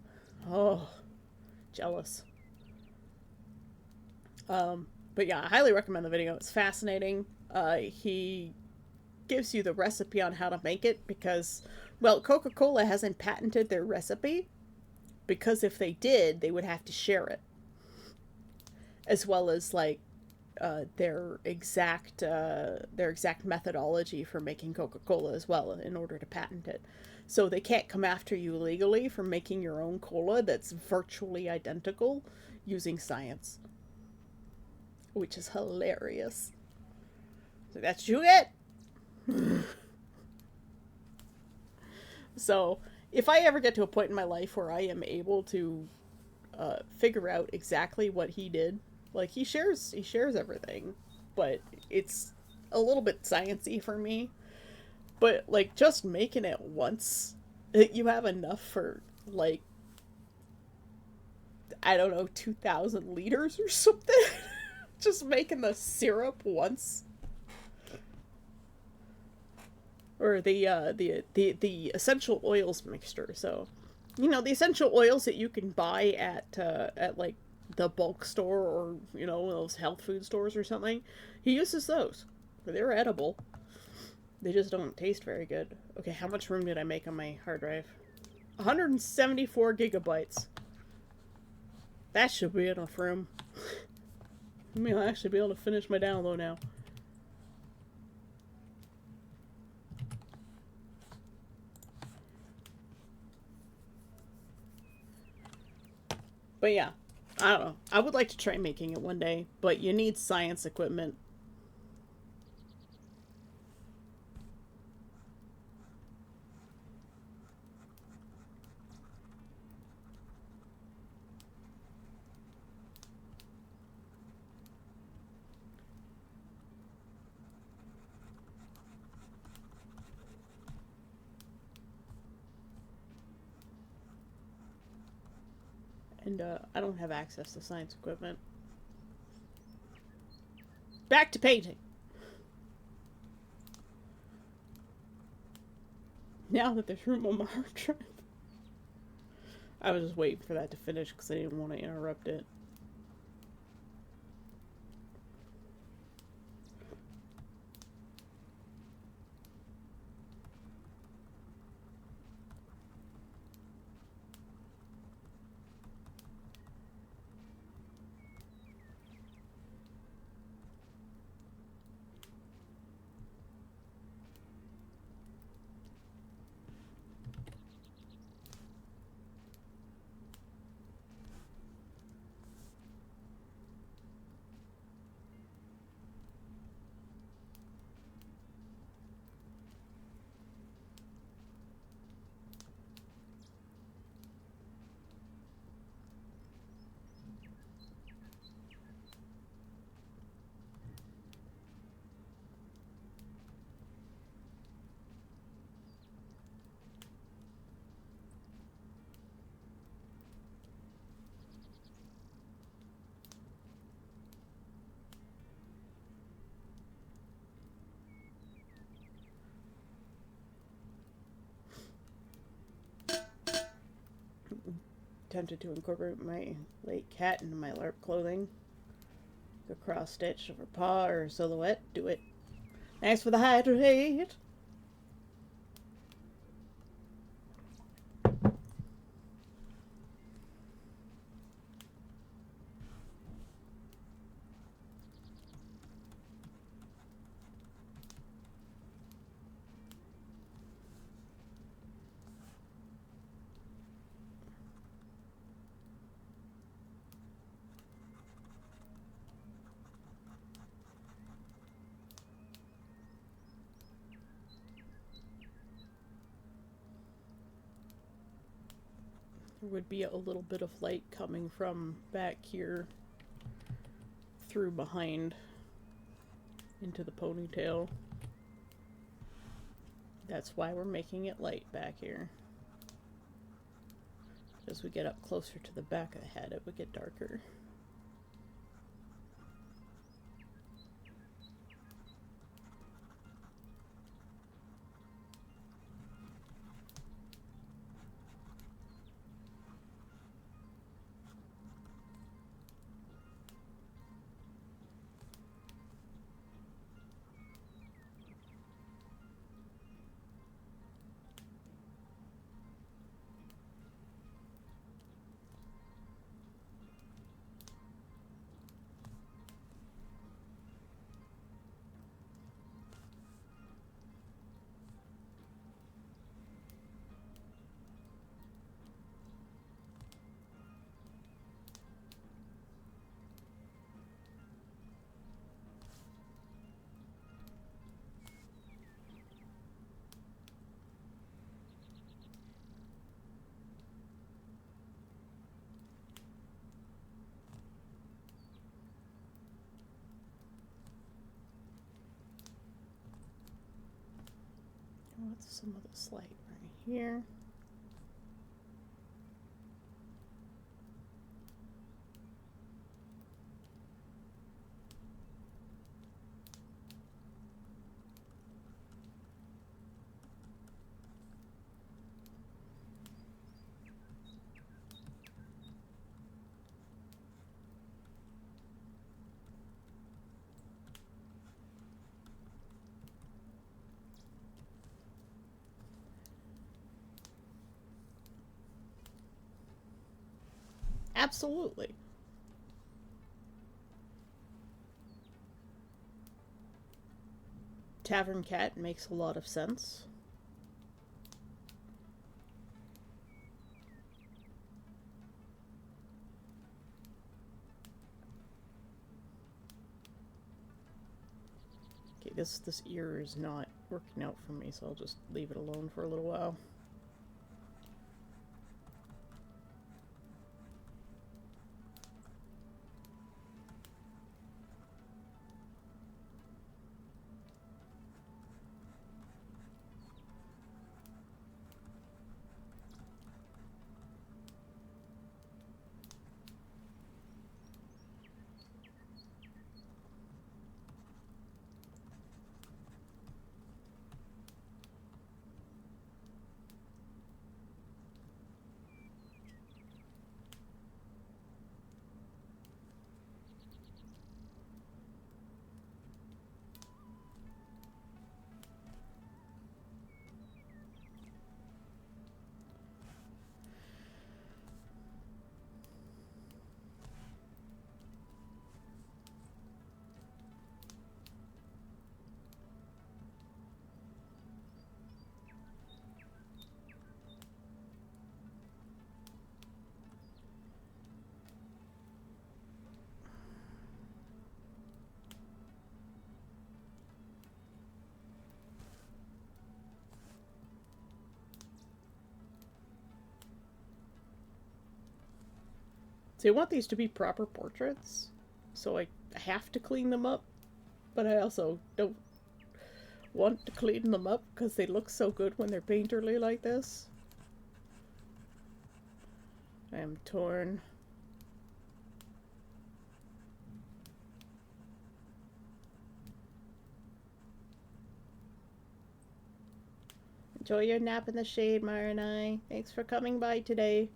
Oh, jealous. But yeah, I highly recommend the video. It's fascinating. He gives you the recipe on how to make it because, well, Coca-Cola hasn't patented their recipe because if they did, they would have to share it, as well as like their exact methodology for making Coca-Cola as well in order to patent it. So they can't come after you legally for making your own cola that's virtually identical using science, which is hilarious. So that's you get. So if I ever get to a point in my life where I am able to figure out exactly what he did, like he shares everything, but it's a little bit sciencey for me. But like just making it once, you have enough for like I don't know 2,000 liters or something. Just making the syrup once, or the essential oils mixture. So, the essential oils that you can buy at like the bulk store or those health food stores or something. He uses those. They're edible. They just don't taste very good. Okay, how much room did I make on my hard drive? 174 gigabytes. That should be enough room. I mean, I'll actually be able to finish my download now. But yeah, I don't know. I would like to try making it one day, but you need science equipment. And I don't have access to science equipment. Back to painting. Now that there's room on my hard drive. I was just waiting for that to finish because I didn't want to interrupt it. Tempted to incorporate my late cat into my LARP clothing. The cross stitch of her paw or silhouette. Do it. Thanks for the hydrate. There would be a little bit of light coming from back here through behind into the ponytail. That's why we're making it light back here. As we get up closer to the back of the head, it would get darker. What's some of this light right here? Absolutely. Tavern cat makes a lot of sense. Okay, this ear is not working out for me, so I'll just leave it alone for a little while. So I want these to be proper portraits, so I have to clean them up, but I also don't want to clean them up because they look so good when they're painterly like this. I am torn. Enjoy your nap in the shade, Marinai. Thanks for coming by today.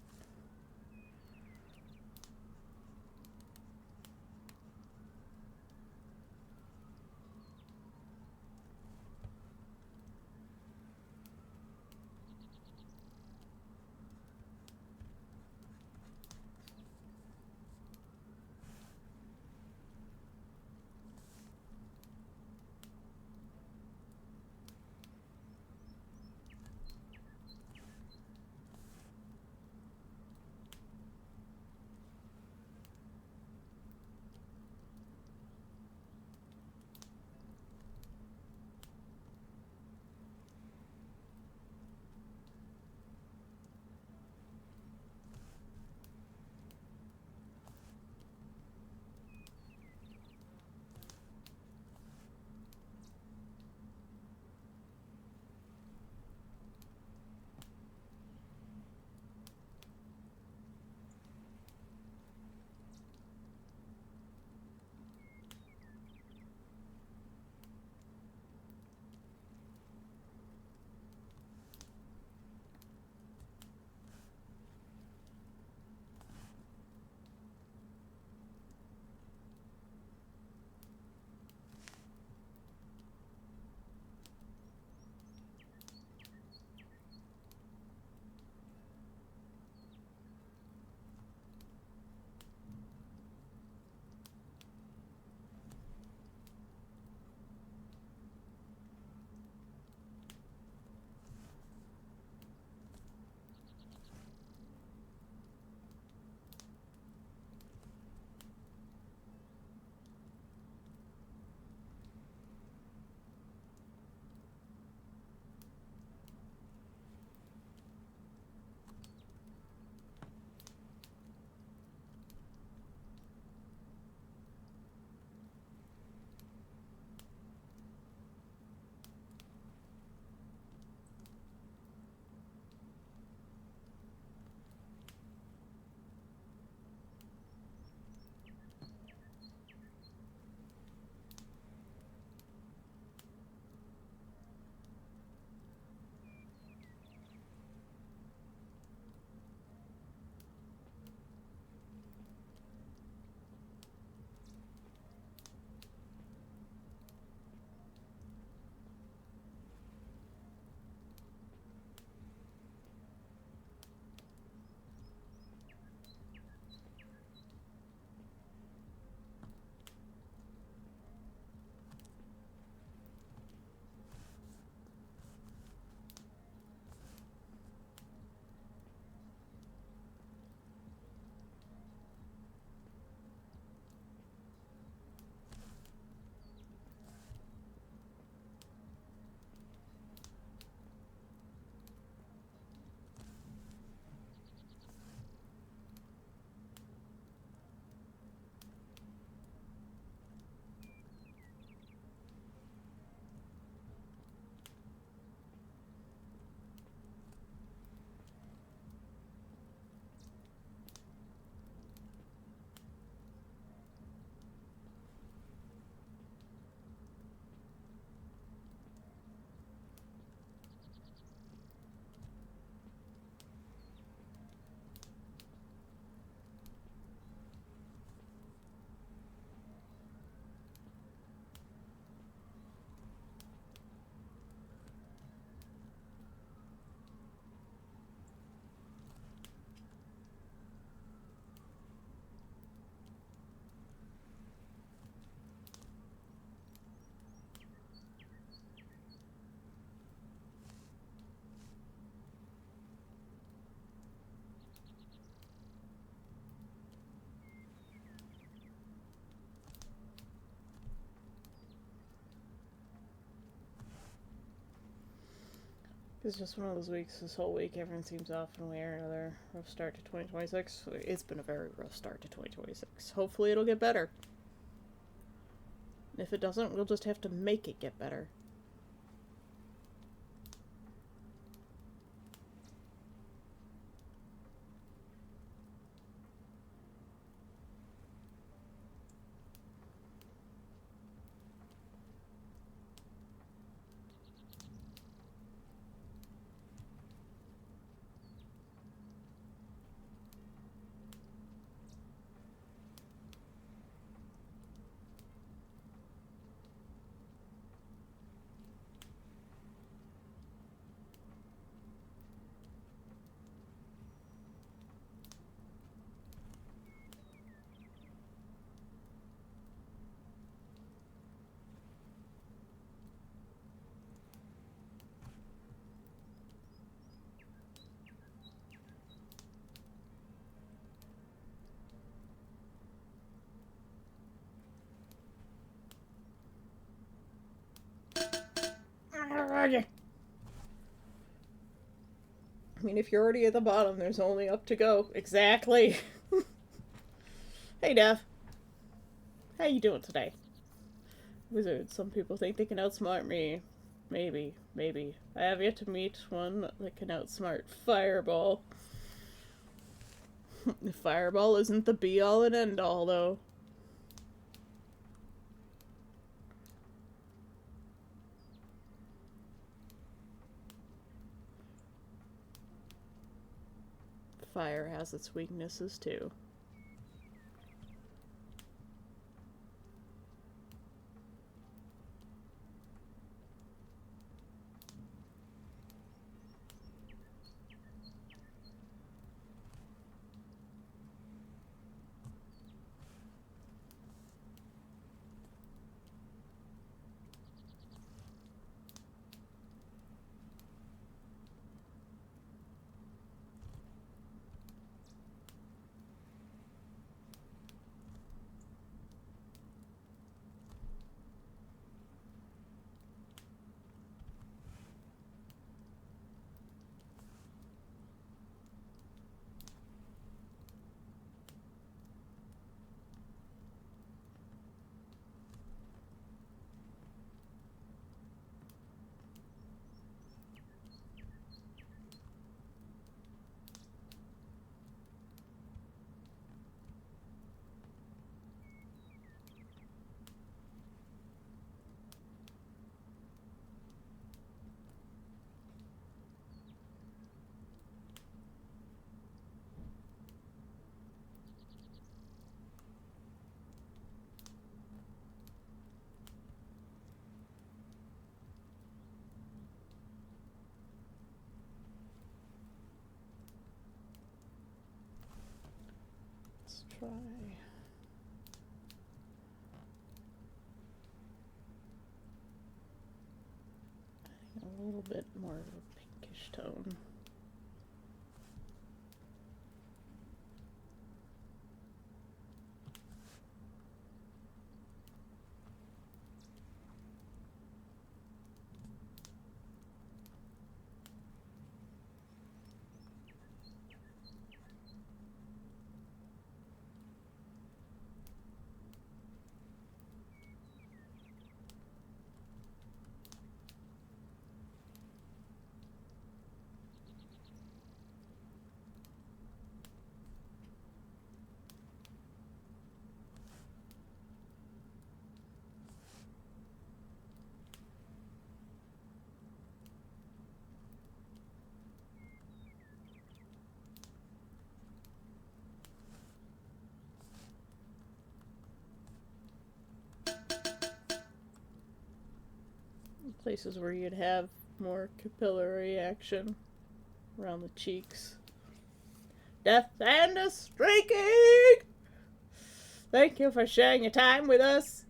It's just one of those weeks, this whole week, everyone seems off in a way or another. Rough start to 2026. It's been a very rough start to 2026. Hopefully it'll get better. If it doesn't, we'll just have to make it get better. I mean, if you're already at the bottom, there's only up to go. Exactly. Hey, Dev. How you doing today? Wizard, some people think they can outsmart me. Maybe, maybe. I have yet to meet one that can outsmart Fireball. Fireball isn't the be-all and end-all, though. Fire has its weaknesses, too. Let's try... a little bit more of a pinkish tone. Places where you'd have more capillary action around the cheeks. Death and a streaking! Thank you for sharing your time with us.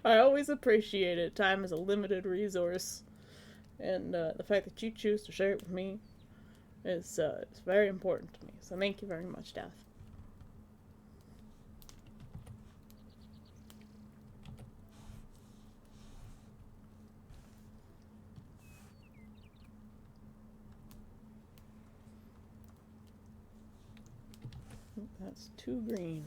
I always appreciate it. Time is a limited resource. And the fact that you choose to share it with me is very important to me. So thank you very much, Death. That's 2 green.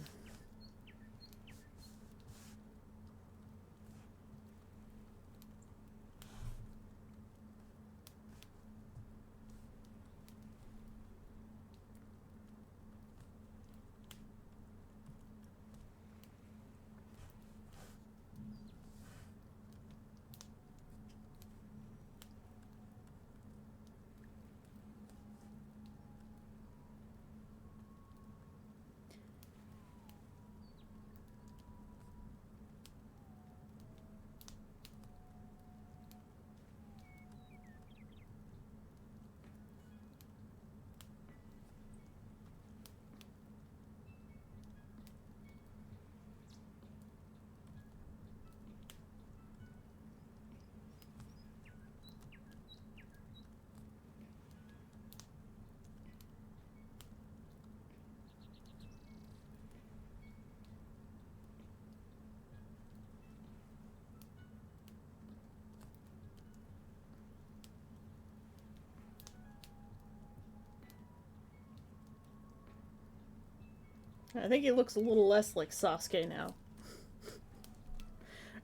I think he looks a little less like Sasuke now.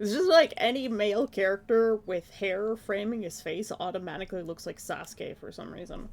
It's just like any male character with hair framing his face automatically looks like Sasuke for some reason.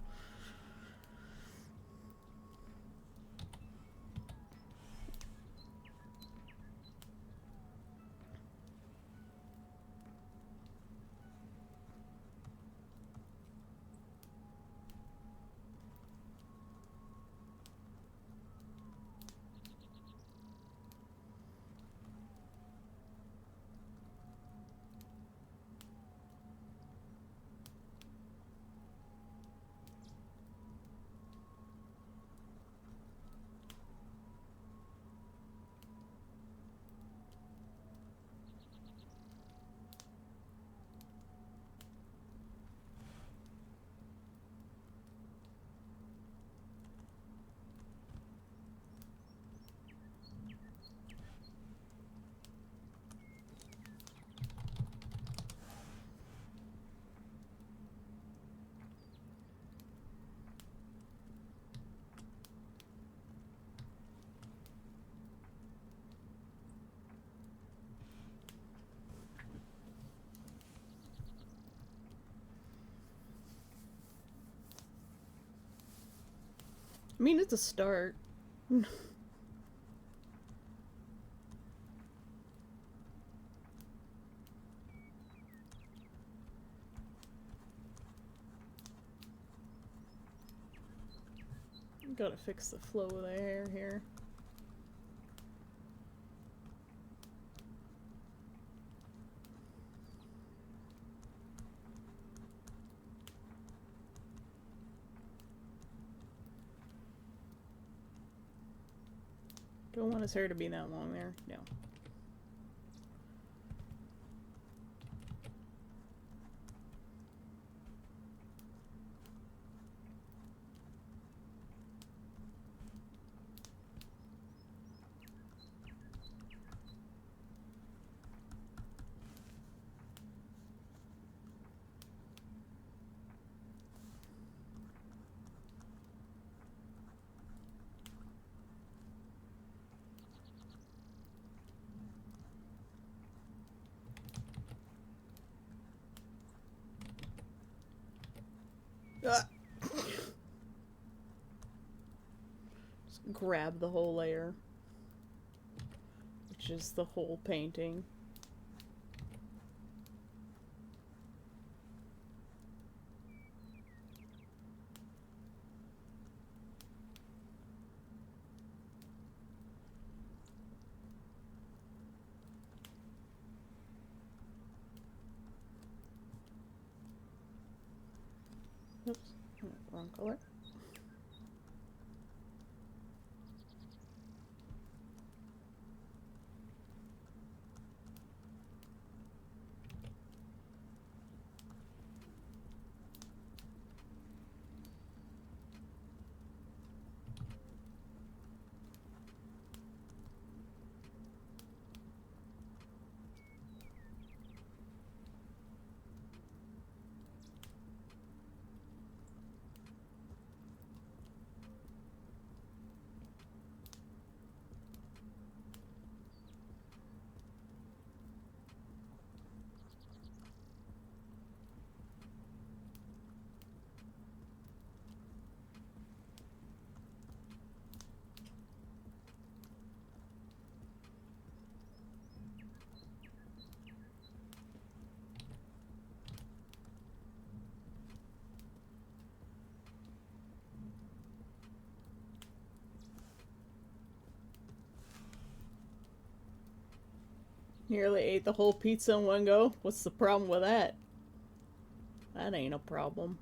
I mean, it's a start. Gotta fix the flow of the hair here. Don't want his hair to be that long there. No. Just grab the whole layer, which is the whole painting. Oops, wrong color. Nearly ate the whole pizza in one go. What's the problem with that? That ain't a problem.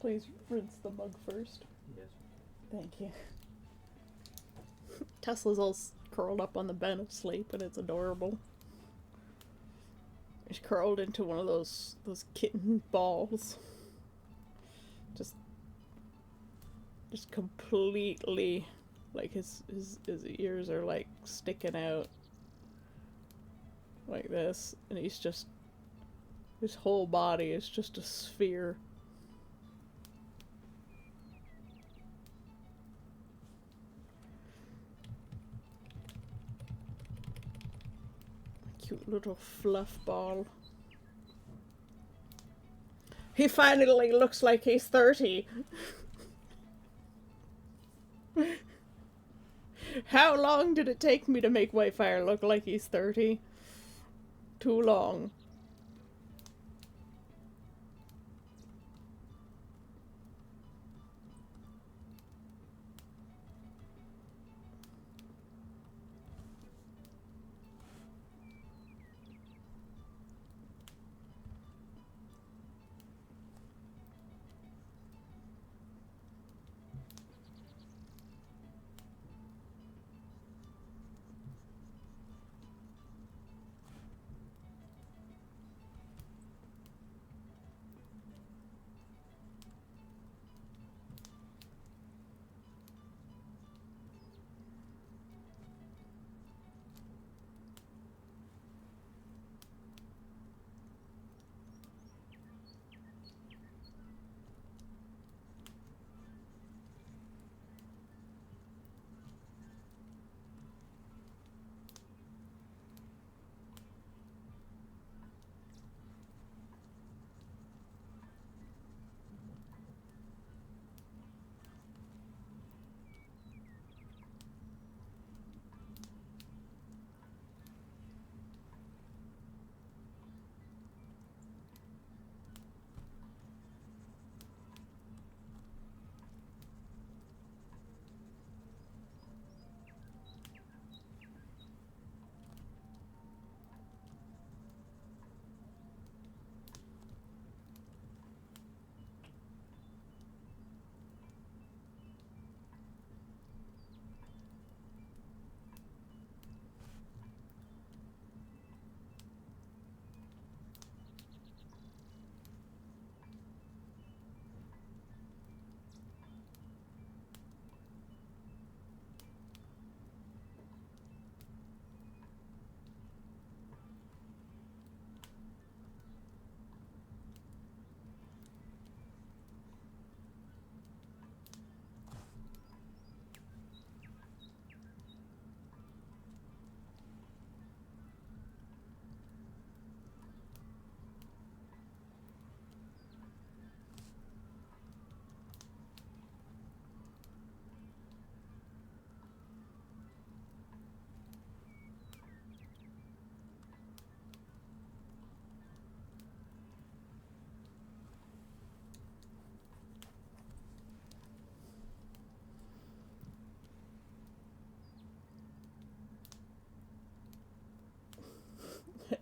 Please rinse the mug first. Yes. Thank you. Tesla's all curled up on the bed asleep, and it's adorable. He's curled into one of those kitten balls. Just completely, like his ears are like sticking out like this, and he's just, his whole body is just a sphere. Cute little fluff ball. He finally looks like he's 30. How long did it take me to make Whitefire look like he's 30? Too long.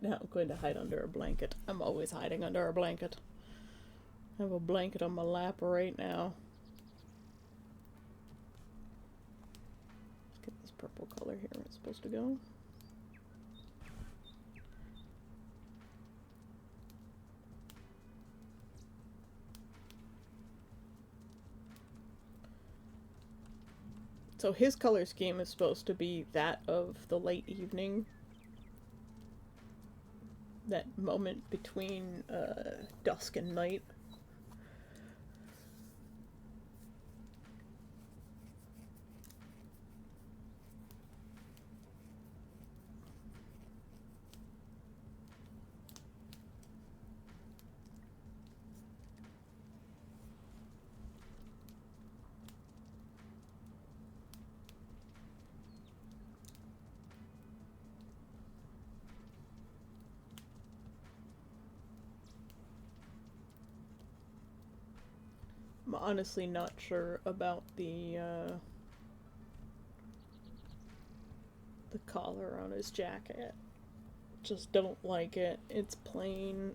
Now I'm going to hide under a blanket. I'm always hiding under a blanket. I have a blanket on my lap right now. Let's get this purple color here where it's supposed to go. So his color scheme is supposed to be that of the late evening, that moment between dusk and night. I'm honestly not sure about the collar on his jacket. Just don't like it. It's plain.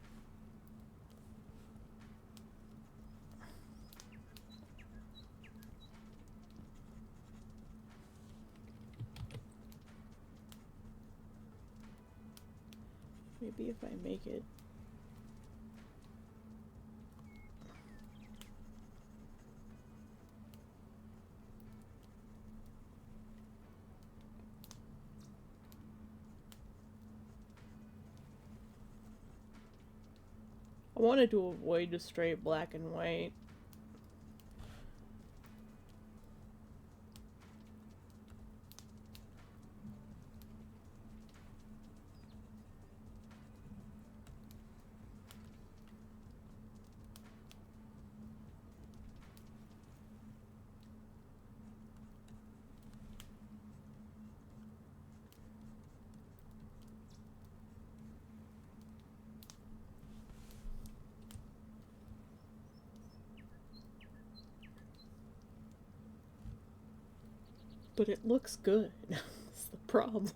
Maybe if I make it. I wanted to avoid a straight black and white. But it looks good. That's the problem.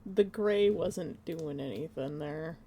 The gray wasn't doing anything there.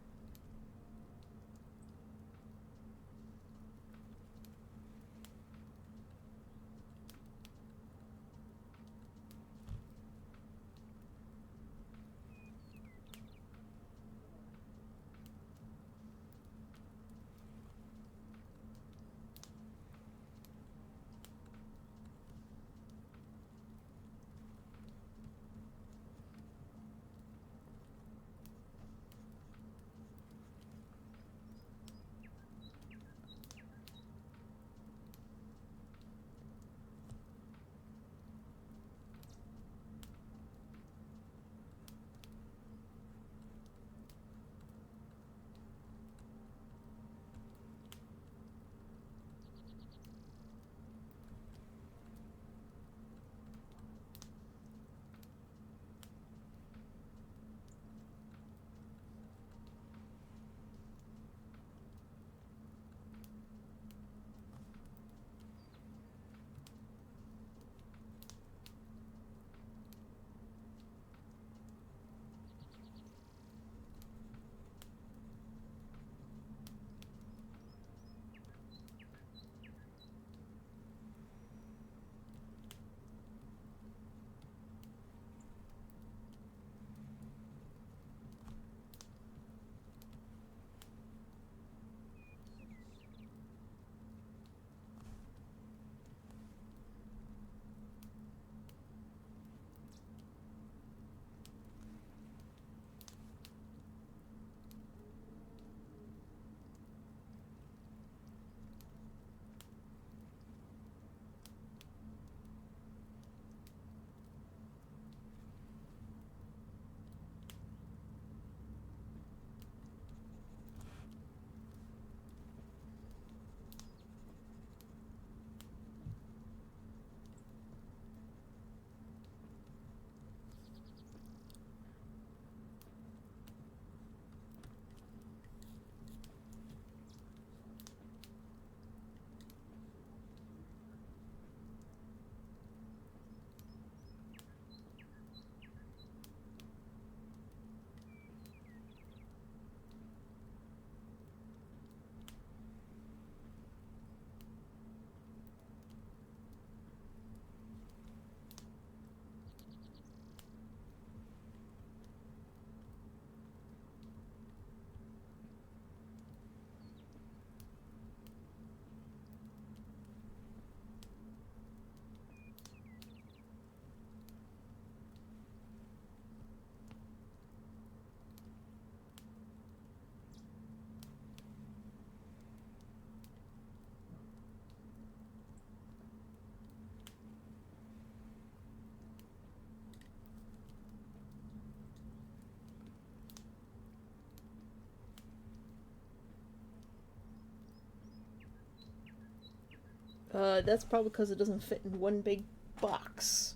That's probably because it doesn't fit in one big box.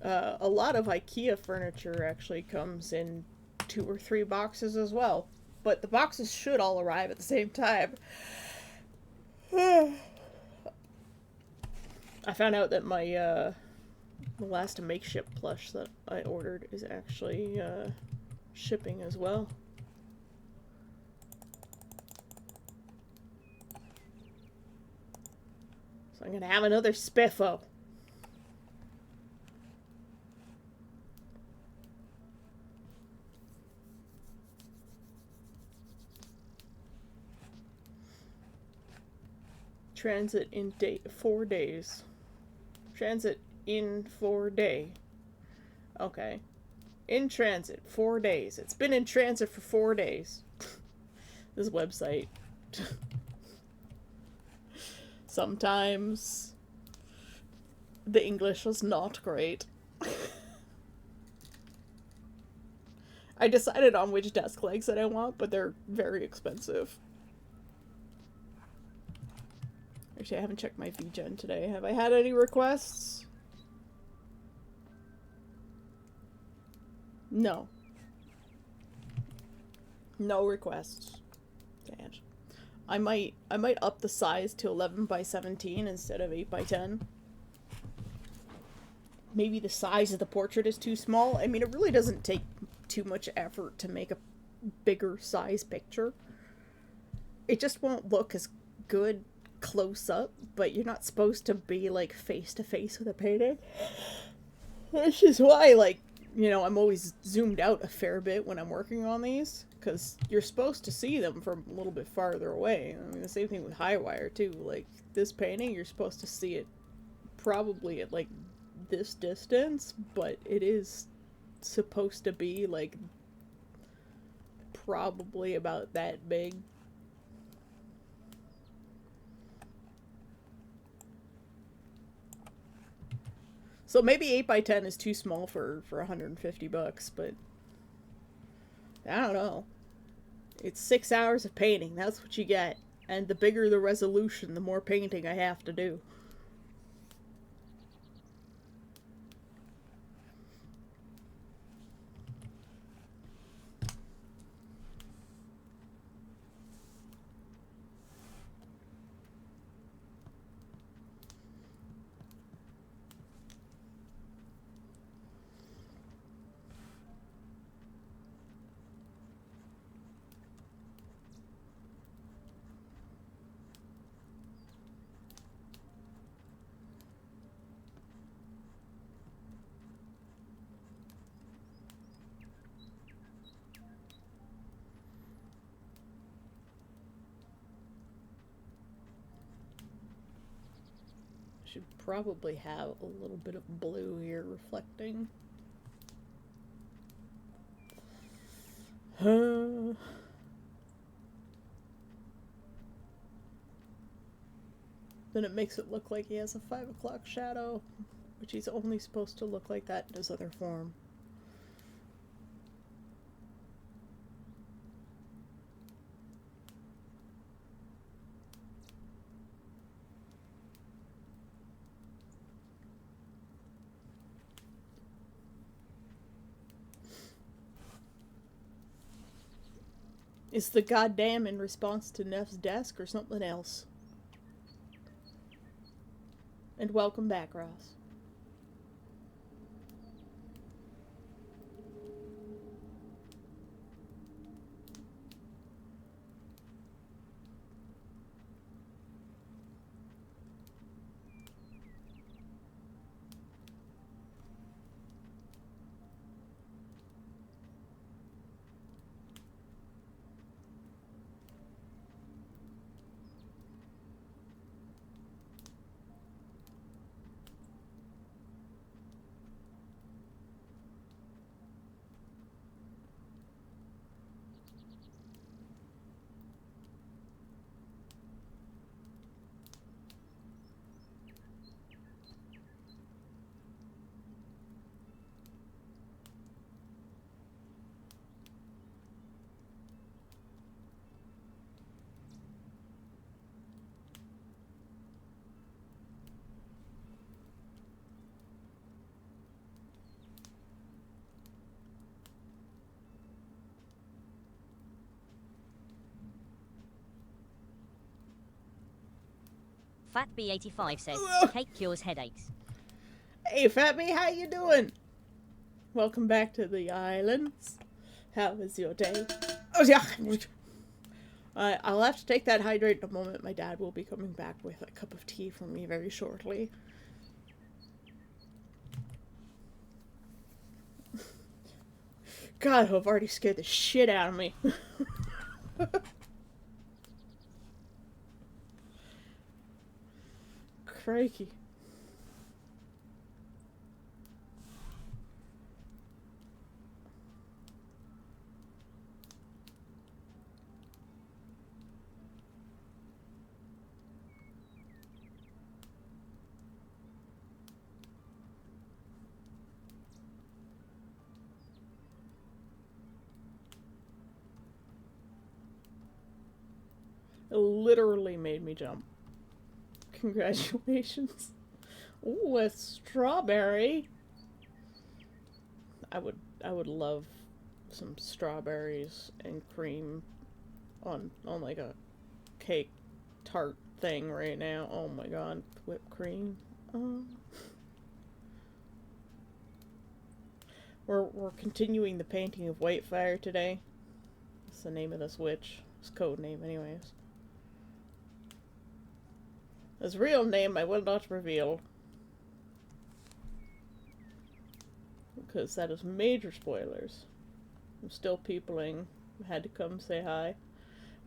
A lot of IKEA furniture actually comes in 2 or 3 boxes as well. But the boxes should all arrive at the same time. I found out that my, the last makeshift plush that I ordered is actually, shipping as well. So I'm gonna have another spiffo. Transit in 4 days. Transit in 4 day. Okay. In transit, 4 days. It's been in transit for 4 days. This website. Sometimes the English was not great. I decided on which desk legs that I want, but they're very expensive. Actually, I haven't checked my VGen today. Have I had any requests? No. No requests. Damn. I might up the size to 11 by 17 instead of 8 by 10. Maybe the size of the portrait is too small. I mean, it really doesn't take too much effort to make a bigger size picture. It just won't look as good close up, but you're not supposed to be like face to face with a painting. Which is why, like, you know, I'm always zoomed out a fair bit when I'm working on these, because you're supposed to see them from a little bit farther away. I mean, the same thing with Highwire too. Like, this painting, you're supposed to see it probably at like this distance, but it is supposed to be like probably about that big. So maybe 8 by 10 is too small for $150, but I don't know. It's 6 hours of painting, that's what you get. And the bigger the resolution, the more painting I have to do. Should probably have a little bit of blue here reflecting. Then it makes it look like he has a 5 o'clock shadow, which he's only supposed to look like that in his other form. Is the goddamn in response to Neff's desk or something else? And welcome back, Ross. FatB85 says, cake cures headaches. Hey, Fatby, how you doing? Welcome back to the islands. How was your day? Oh, yeah. I'll have to take that hydrate in a moment. My dad will be coming back with a cup of tea for me very shortly. God, I've already scared the shit out of me. Crikey. It literally made me jump. Congratulations. Ooh, a strawberry. I would love some strawberries and cream on like a cake tart thing right now. Oh my god, whipped cream. We're continuing the painting of Whitefire today. That's the name of this witch. It's code name, anyways. His real name I will not reveal, because that is major spoilers. I'm still peopling. I had to come say hi.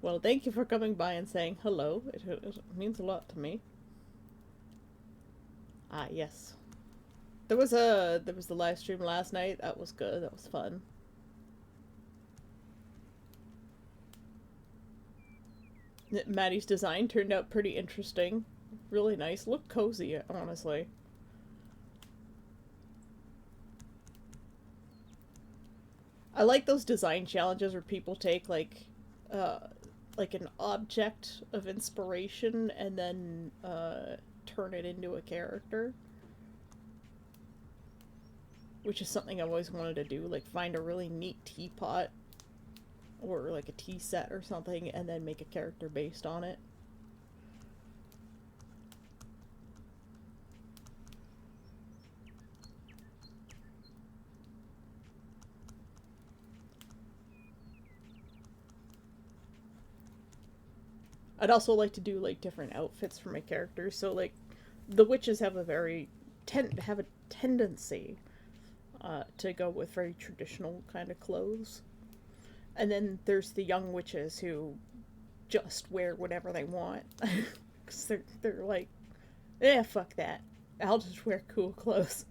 Well, thank you for coming by and saying hello. It means a lot to me. Ah, yes. There was the live stream last night. That was good. That was fun. Maddie's design turned out pretty interesting. Really nice. Look cozy, honestly. I like those design challenges where people take like an object of inspiration and then turn it into a character. Which is something I've always wanted to do, like find a really neat teapot or like a tea set or something and then make a character based on it. I'd also like to do like different outfits for my characters. So like the witches have a tendency to go with very traditional kind of clothes. And then there's the young witches who just wear whatever they want. Because they're like, eh, fuck that. I'll just wear cool clothes.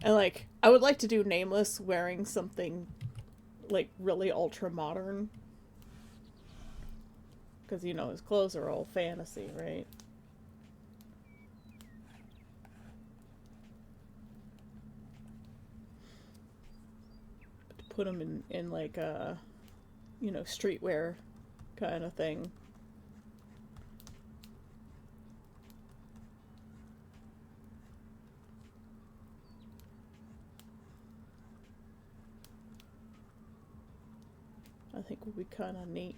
And like, I would like to do Nameless wearing something like really ultra modern. Because, you know, his clothes are all fantasy, right? Put them in like a, you know, streetwear kind of thing. I think would be kind of neat.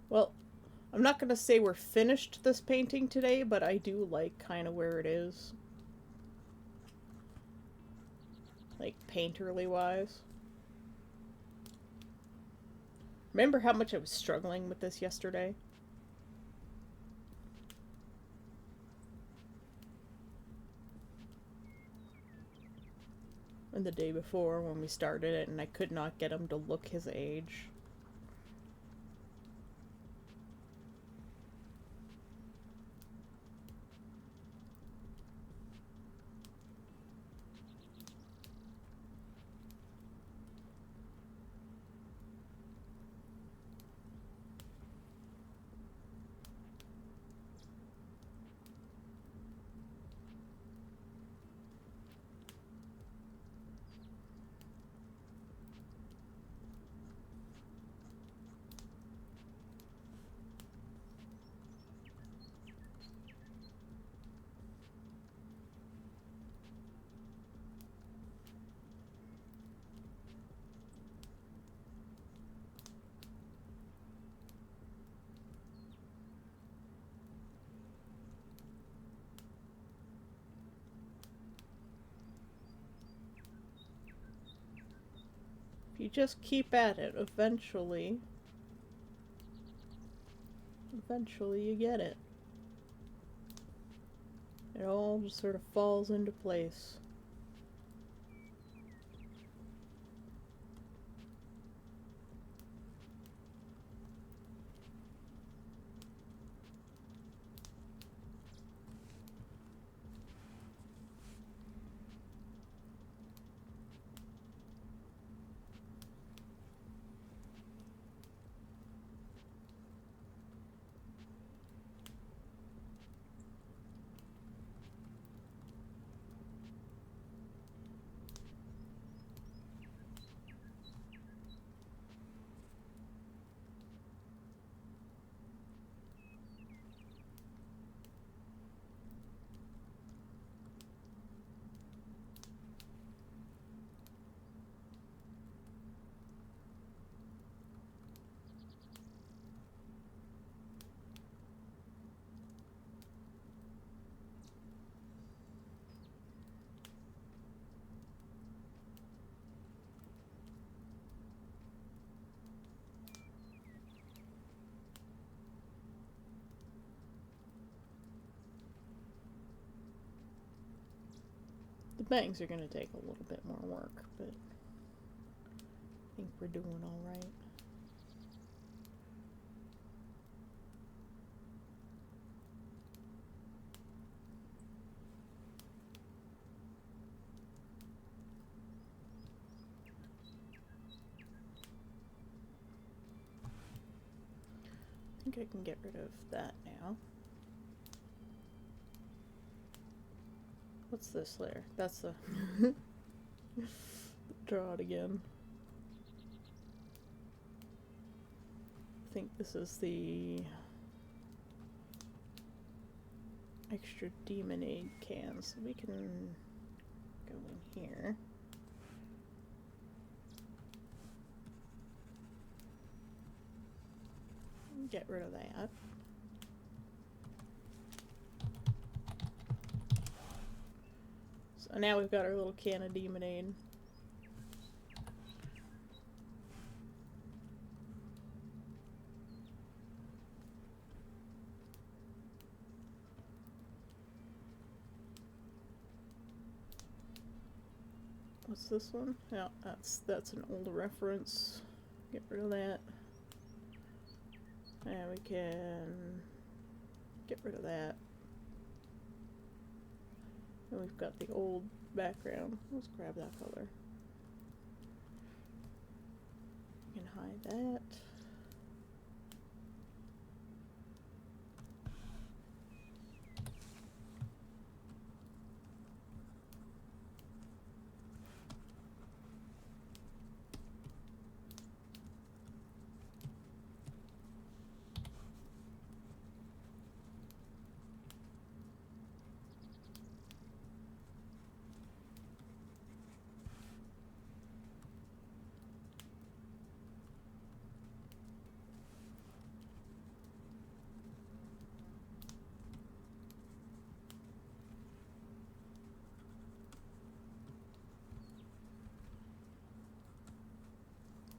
Well, I'm not going to say we're finished this painting today, but I do like kind of where it is. Like, painterly wise. Remember how much I was struggling with this yesterday? And the day before when we started it and I could not get him to look his age. you just keep at it. Eventually you get it. It all just sort of falls into place. The bangs are gonna take a little bit more work, but I think we're doing alright. I think I can get rid of that now. What's this layer? That's the draw it again. I think this is the extra Demonade can, so we can go in here. Get rid of that. So now we've got our little can of Demonade. What's this one? Yeah, that's an old reference. Get rid of that. And we can get rid of that. And we've got the old background. Let's grab that color. We can hide that.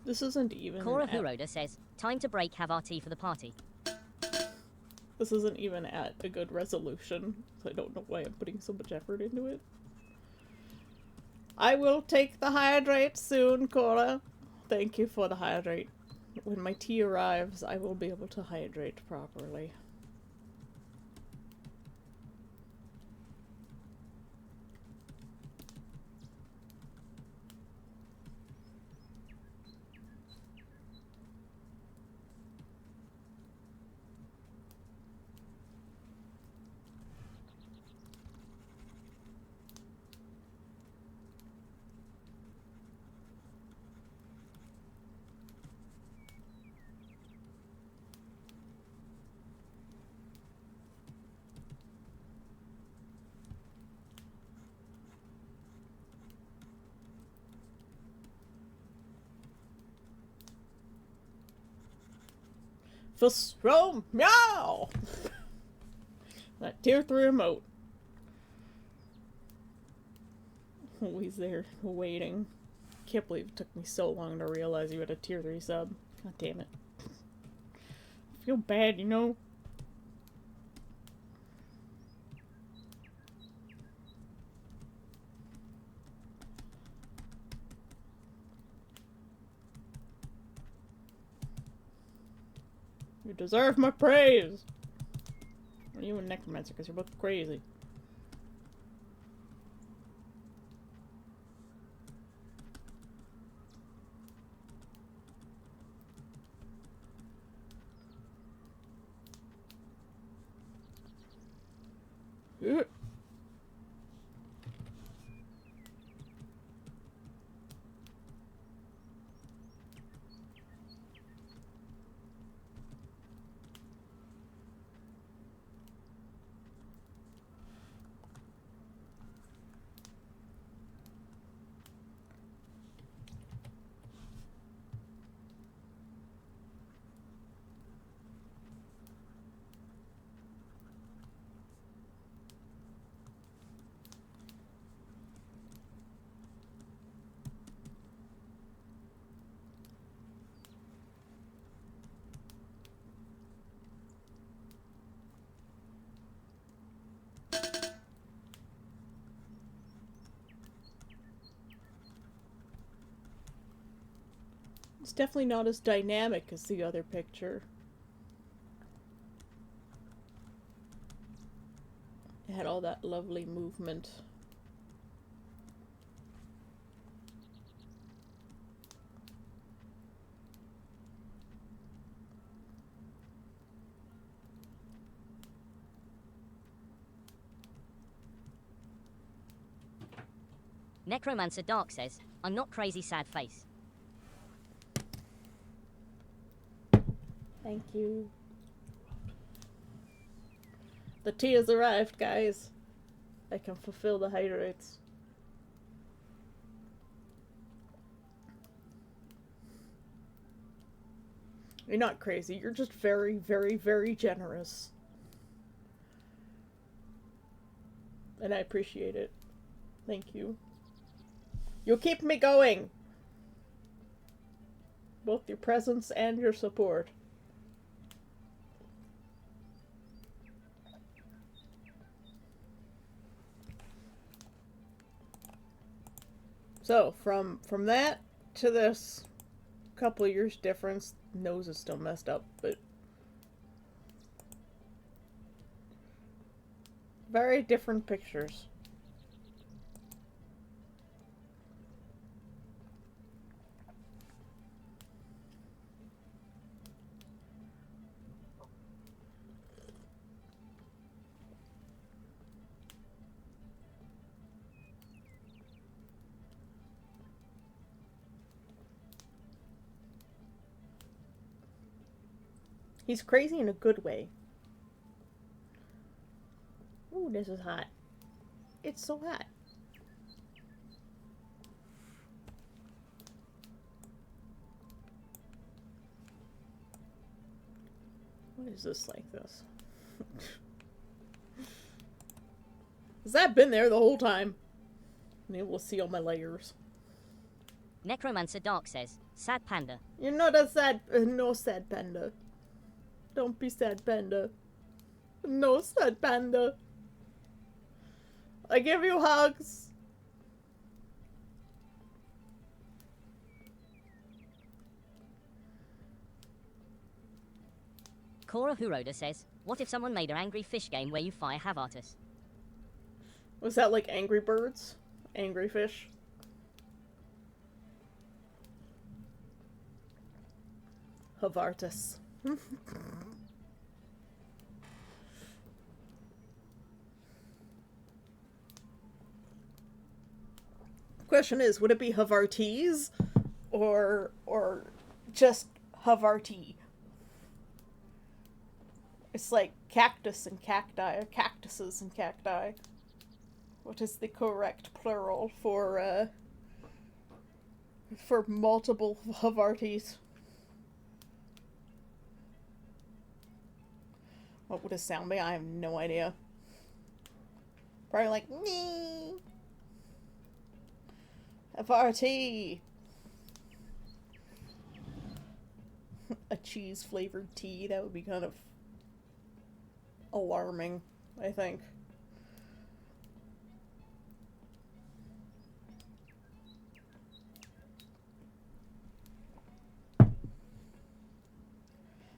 This isn't even Cora Huroda says, time to break, have our tea for the party. This isn't even at a good resolution, so I don't know why I'm putting so much effort into it. I will take the hydrate soon, Cora. Thank you for the hydrate. When my tea arrives, I will be able to hydrate properly. For Strom Meow! That tier 3 emote. Always there, waiting. can't believe it took me so long to realize you had a tier 3 sub. God damn it. I feel bad, you know? You deserve my praise! Or you and Necromancer, because you're both crazy. Ugh. It's definitely not as dynamic as the other picture. It had all that lovely movement. Necromancer Dark says, I'm not crazy, sad face. Thank you. The tea has arrived, guys. I can fulfill the hydrates. You're not crazy. You're just very, very, very generous. And I appreciate it. Thank you. You'll keep me going. Both your presence and your support. So, from that to this, couple of years difference, nose is still messed up, but very different pictures. He's crazy in a good way. Ooh, this is hot. It's so hot. What is this like this? Has that been there the whole time? I'm able to see all my layers. Necromancer Dark says, sad panda. You're not a sad, no sad panda. Don't be sad panda. No sad panda. I give you hugs. Cora Huroda says, what if someone made an angry fish game where you fire Havartus? Was that like Angry Birds? Angry Fish? Havartus. Question is, would it be Havartis or just Havarti? It's like cactus and cacti, or cactuses and cacti. What is the correct plural for multiple Havartis? What would it sound be? I have no idea. Probably like, nee. Havarti. a cheese flavored tea. That would be kind of alarming, I think.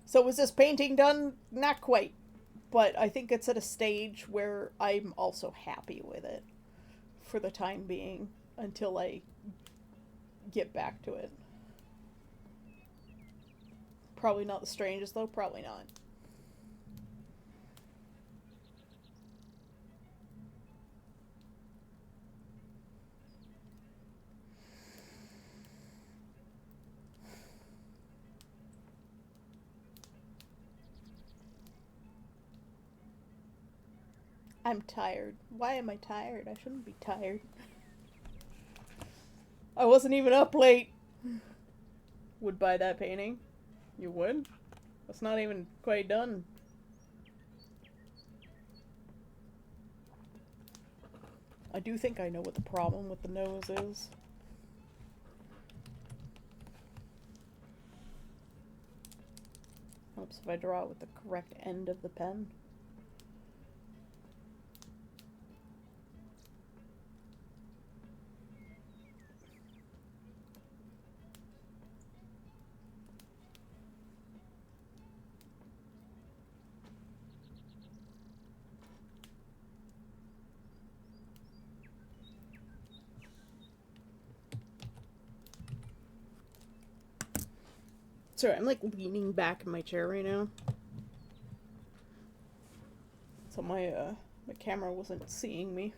So was this painting done? Not quite. But I think it's at a stage where I'm also happy with it for the time being until I get back to it. Probably not the strangest, though. Probably not. I'm tired. Why am I tired? I shouldn't be tired. I wasn't even up late. Would buy that painting? You would? It's not even quite done. I do think I know what the problem with the nose is. Oops, if I draw it with the correct end of the pen. Sorry, I'm like leaning back in my chair right now. So my camera wasn't seeing me.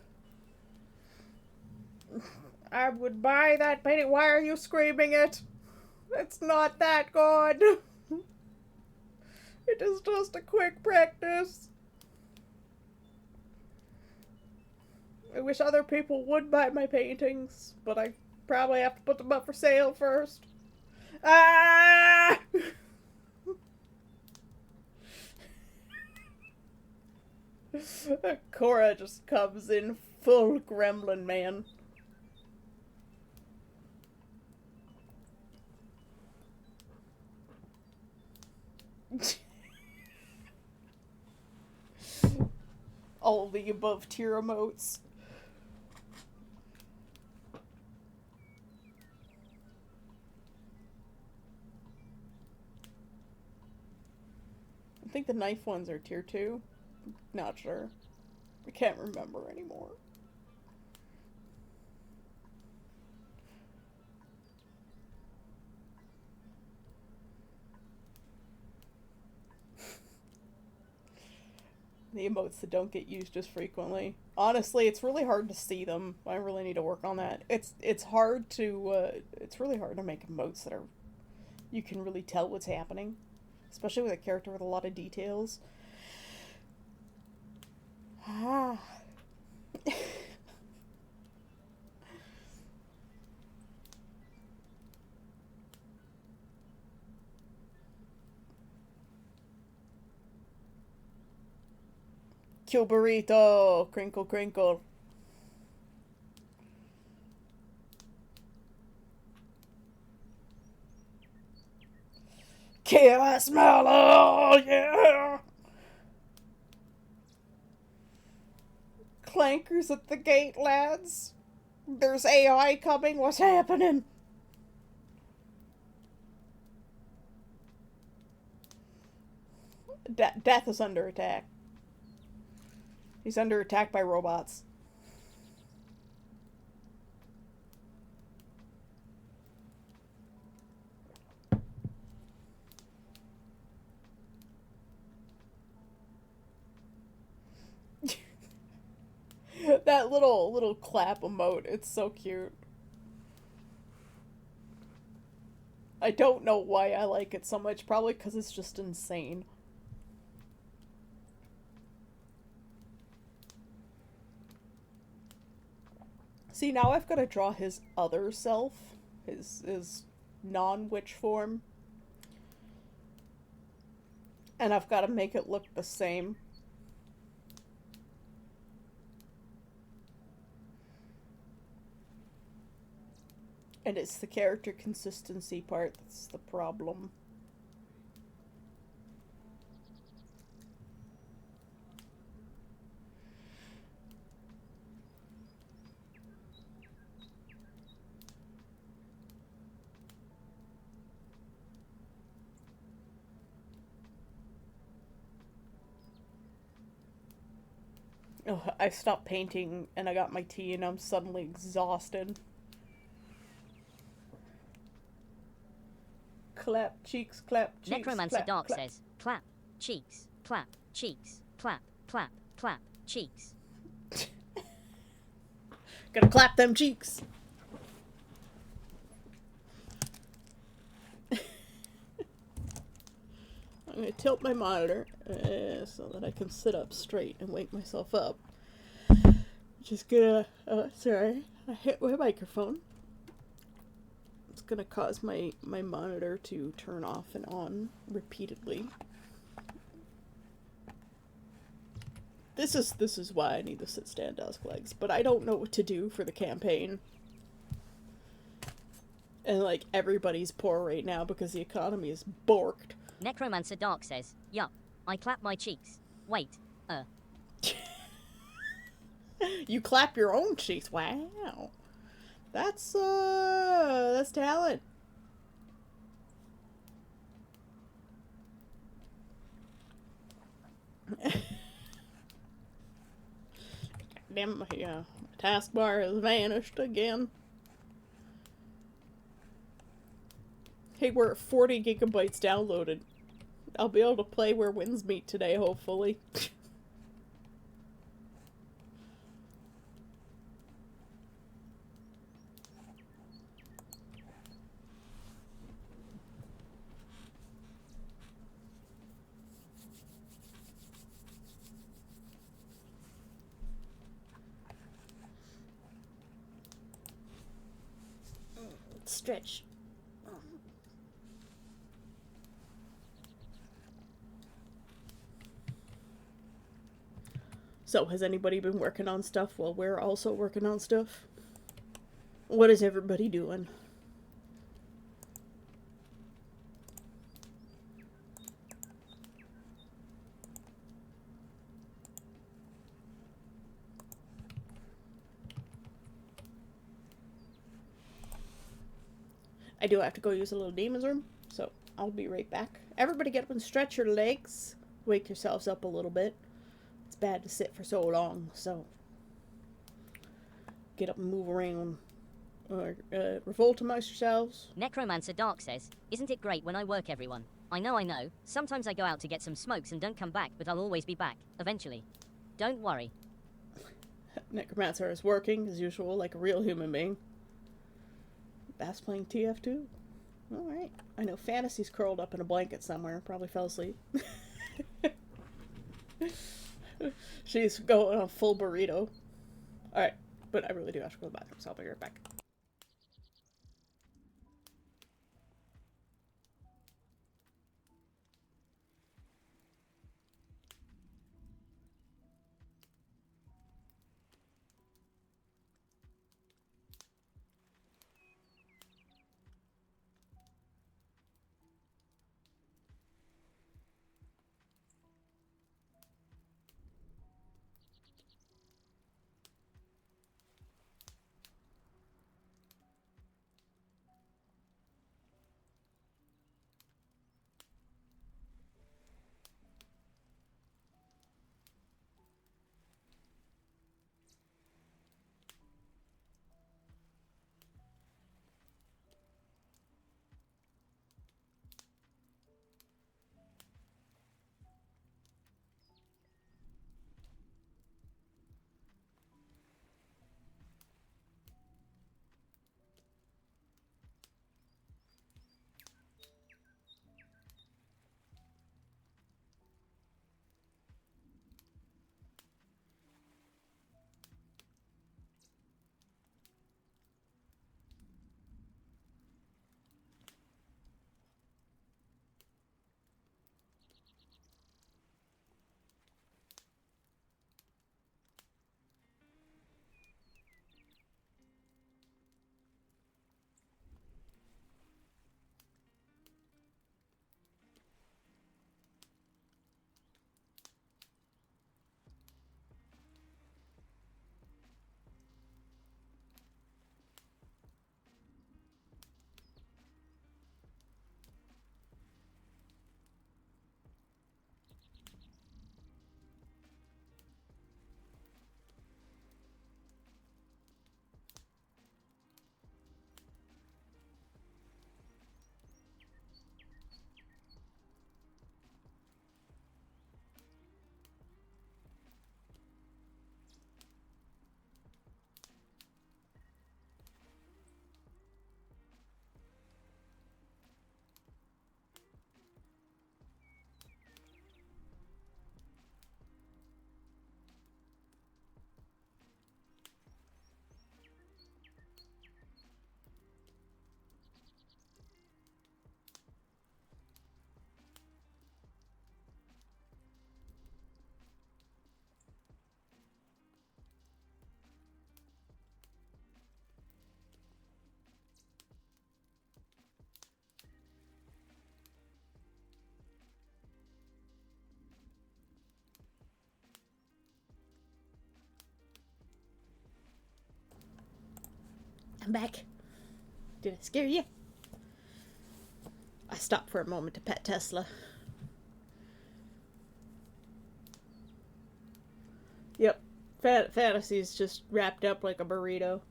I would buy that painting. Why are you screaming it? It's not that good. It is just a quick practice. I wish other people would buy my paintings, but I probably have to put them up for sale first. Ah! Cora just comes in full gremlin man. All the above tier emotes. I think the knife ones are tier 2. Not sure. I can't remember anymore. The emotes that don't get used as frequently. Honestly, it's really hard to see them. I really need to work on that. It's hard to it's really hard to make emotes that are you can really tell what's happening, especially with a character with a lot of details. Ah. Kill burrito, crinkle crinkle. Kill Marshmallow, yeah. Clankers at the gate, lads. There's AI coming. What's happening? Death is under attack. He's under attack by robots. That little clap emote, it's so cute. I don't know why I like it so much, probably because it's just insane. See, now I've got to draw his other self, his non-witch form. And I've got to make it look the same. And it's the character consistency part that's the problem. Oh, I stopped painting and I got my tea and I'm suddenly exhausted. Clap cheeks, clap cheeks. Necromancer clap, Dark clap. says, clap, cheeks, clap, cheeks, clap, clap, clap, cheeks. Gotta clap them cheeks. I'm gonna tilt my monitor so that I can sit up straight and wake myself up. Just gonna, sorry, I hit my microphone. It's gonna cause my monitor to turn off and on repeatedly. This is why I need the sit stand desk legs, but I don't know what to do for the campaign. And like everybody's poor right now because the economy is borked. Necromancer Dark says, yup, I clap my cheeks. Wait, You clap your own cheeks. Wow. That's talent. Damn, my taskbar has vanished again. Hey, we're at 40 gigabytes downloaded. I'll be able to play Where Winds Meet today, hopefully. Stretch. So, has anybody been working on stuff while we're also working on stuff? What is everybody doing? I do have to go use a little demon's room, so I'll be right back. Everybody get up and stretch your legs. Wake yourselves up a little bit. It's bad to sit for so long, so get up and move around. Or revolt amongst yourselves. Necromancer Dark says, isn't it great when I work, everyone? I know. Sometimes I go out to get some smokes and don't come back, but I'll always be back, eventually. Don't worry. Necromancer is working, as usual, like a real human being. Bass playing TF2. Alright. I know Fantasy's curled up in a blanket somewhere. Probably fell asleep. She's going on full burrito. Alright. But I really do have to go to the bathroom, so I'll be right back. I'm back. Did I scare you? I stopped for a moment to pet Tesla. Yep. Fantasy's just wrapped up like a burrito.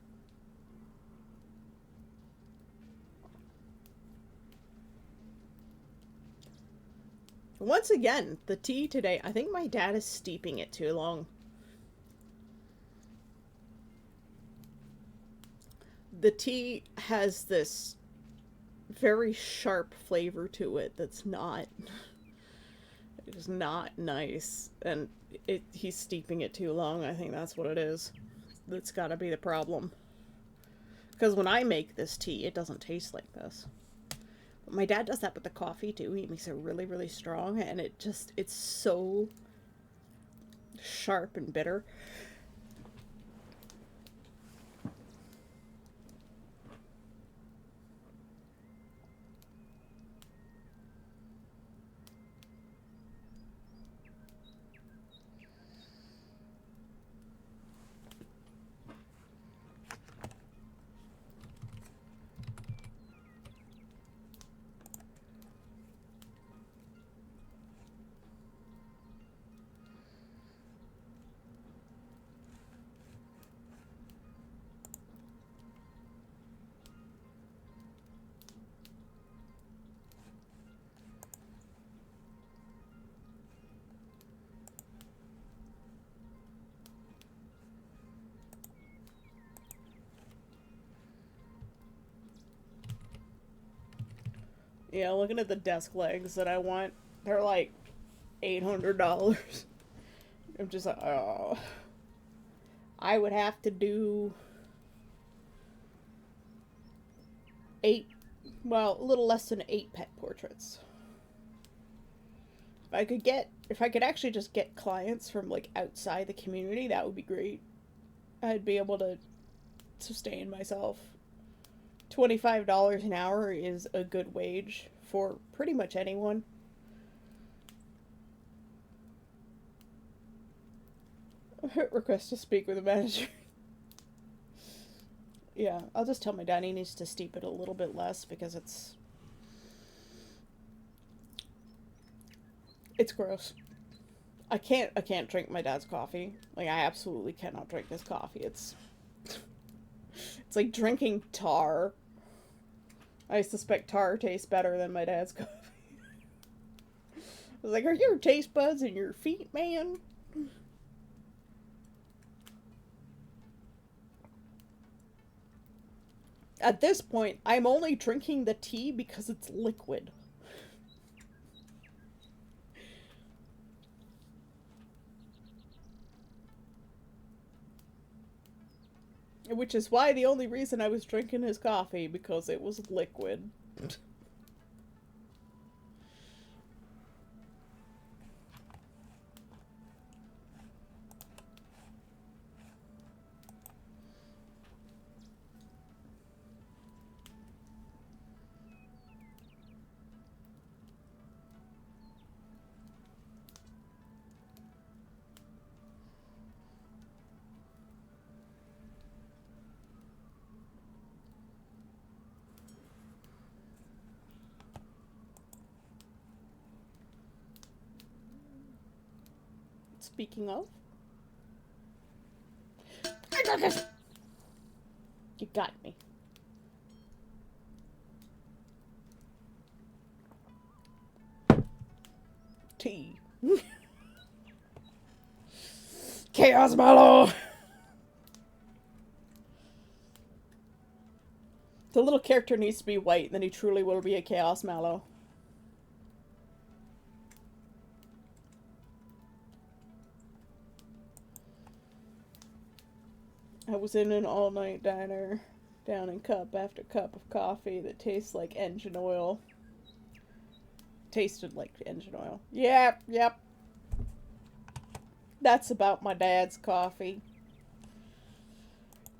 Once again, the tea today, I think my dad is steeping it too long. The tea has this very sharp flavor to it that's not... It is not nice. And he's steeping it too long. I think that's what it is. That's gotta be the problem. Because when I make this tea, it doesn't taste like this. But my dad does that with the coffee too. He makes it really, really strong. And it's so sharp and bitter. Yeah, looking at the desk legs that I want, they're like $800. I'm just like, oh. I would have to do a little less than 8 pet portraits. If I could actually just get clients from like outside the community, that would be great. I'd be able to sustain myself. $25 an hour is a good wage for pretty much anyone. Request to speak with a manager. Yeah, I'll just tell my dad he needs to steep it a little bit less because it's gross. I can't drink my dad's coffee. Like, I absolutely cannot drink this coffee. It's like drinking tar. I suspect tar tastes better than my dad's coffee. I was like, are your taste buds in your feet, man? At this point, I'm only drinking the tea because it's liquid. Which is why the only reason I was drinking his coffee, because it was liquid. Speaking of... You got me. Tea. Chaos Mallow! The little character needs to be white, then he truly will be a Chaos Mallow. I was in an all-night diner, downing cup after cup of coffee that tastes like engine oil. Tasted like engine oil. Yep. That's about my dad's coffee.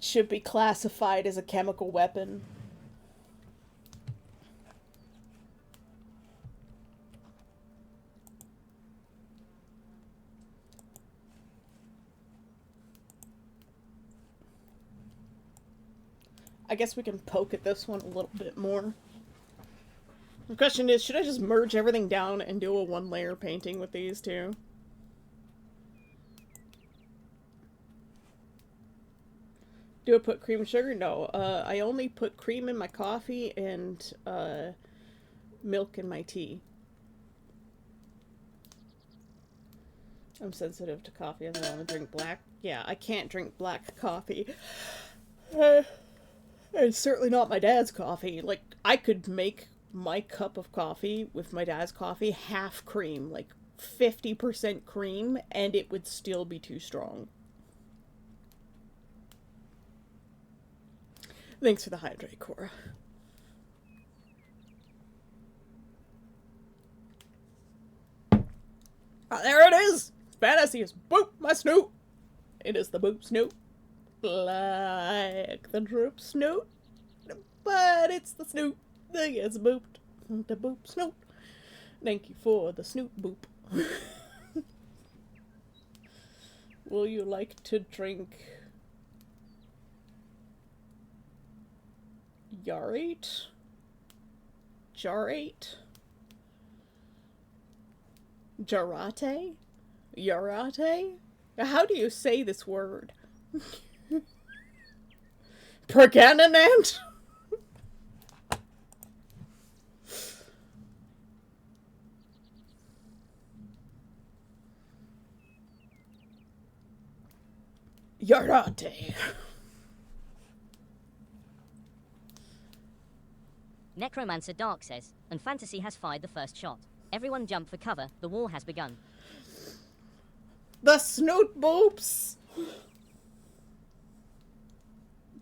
Should be classified as a chemical weapon. I guess we can poke at this one a little bit more. The question is, should I just merge everything down and do a one-layer painting with these two? Do I put cream and sugar? No. I only put cream in my coffee and milk in my tea. I'm sensitive to coffee. I don't want to drink black. Yeah, I can't drink black coffee. It's certainly not my dad's coffee. Like, I could make my cup of coffee with my dad's coffee half cream, like 50% cream, and it would still be too strong. Thanks for the hydrate, Cora. Ah, there it is! Fantasy is Boop my snoot! It is the Boop Snoot. Like the Droop Snoot. But it's the Snoot that gets booped. The Boop Snoot. Thank you for the Snoot Boop. Will you like to drink Yarate? Jarate? Jarate? Yarate? How do you say this word? Pergananant? Yarate. Necromancer Dark says, and Fantasy has fired the first shot. Everyone jump for cover, the war has begun. The Snoot Boops!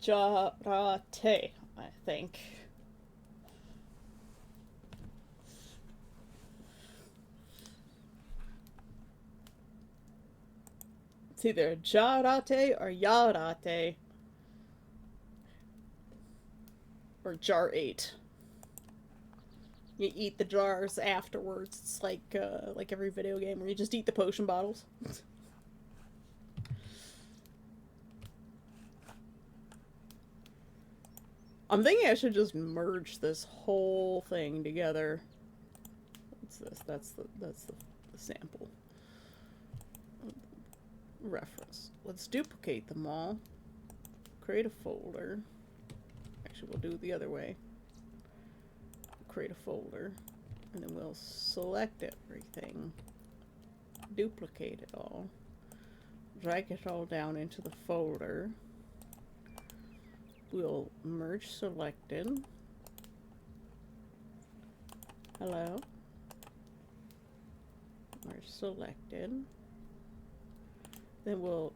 Jarate, I think. It's either Jarate or Yarate. Or Jar8. You eat the jars afterwards. It's like every video game where you just eat the potion bottles. I'm thinking I should just merge this whole thing together. What's this? That's the sample. Reference. Let's duplicate them all. Create a folder. Actually, we'll do it the other way. Create a folder, and then we'll select everything, duplicate it all, drag it all down into the folder. We'll merge selected. Hello. Merge selected. Then we'll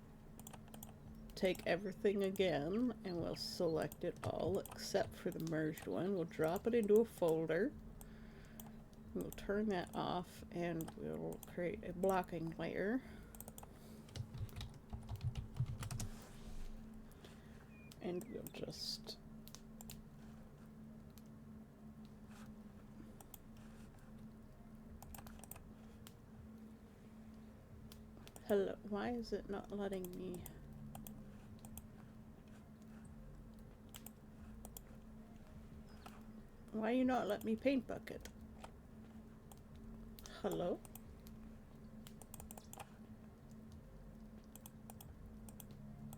take everything again and we'll select it all except for the merged one. We'll drop it into a folder. We'll turn that off and we'll create a blocking layer. And we'll just hello, why is it not letting me? Why you not let me paint bucket? Hello?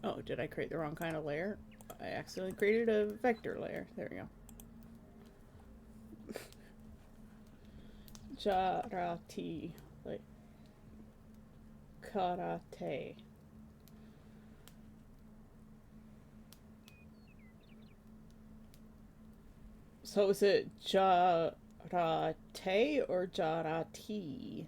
Oh, did I create the wrong kind of layer? I accidentally created a vector layer. There we go. Jarati. Like karate. So is it Jarate or Jarati?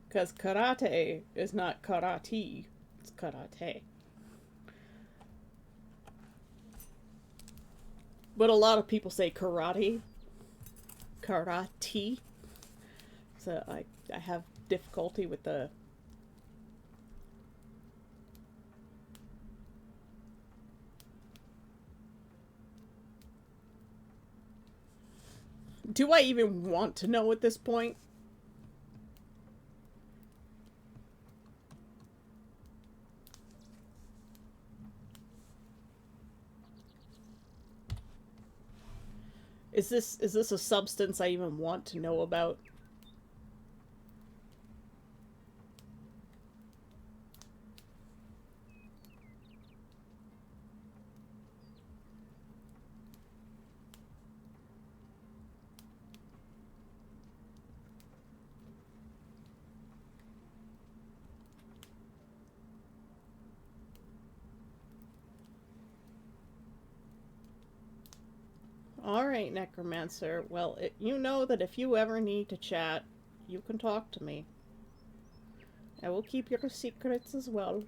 Because karate is not karate, it's karate. But a lot of people say karate. Karate. So I have difficulty with the... Do I even want to know at this point? is this a substance I even want to know about? Alright, Necromancer. Well, you know that if you ever need to chat, you can talk to me. I will keep your secrets as well.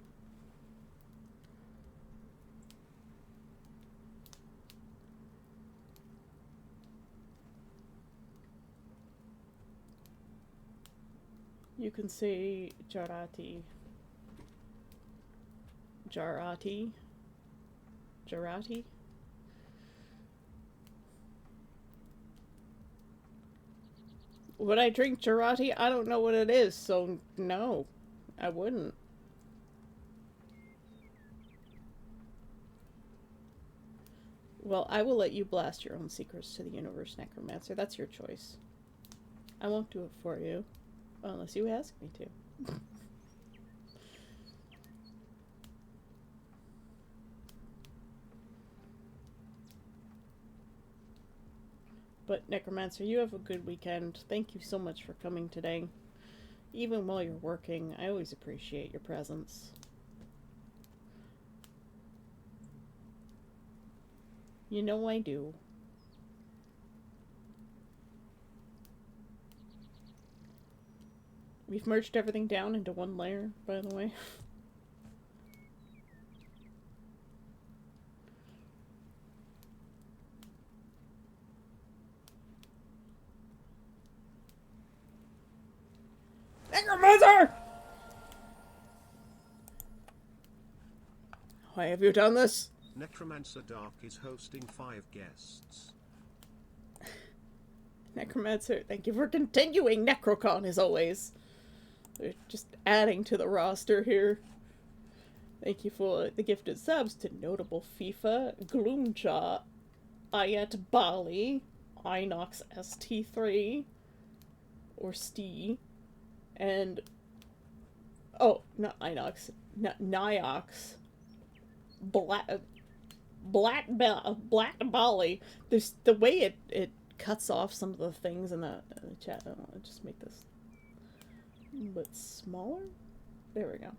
You can say Jarati. Jarati? Jarati? Would I drink Jarati? I don't know what it is, so no, I wouldn't. Well, I will let you blast your own secrets to the universe, Necromancer. That's your choice. I won't do it for you, unless you ask me to. But Necromancer, you have a good weekend. Thank you so much for coming today. Even while you're working, I always appreciate your presence. You know I do. We've merged everything down into one layer, by the way. Necromancer! Why have you done this? Necromancer Dark is hosting 5 guests. Necromancer, thank you for continuing Necrocon as always. We're just adding to the roster here. Thank you for the gifted subs to Notable FIFA, Gloomjaw, Ayat Bali, Inox ST3, or Stee, and oh, not Inox, Niox, Black Bali. There's the way it cuts off some of the things in the chat. I'll just make this a little bit smaller. There we go.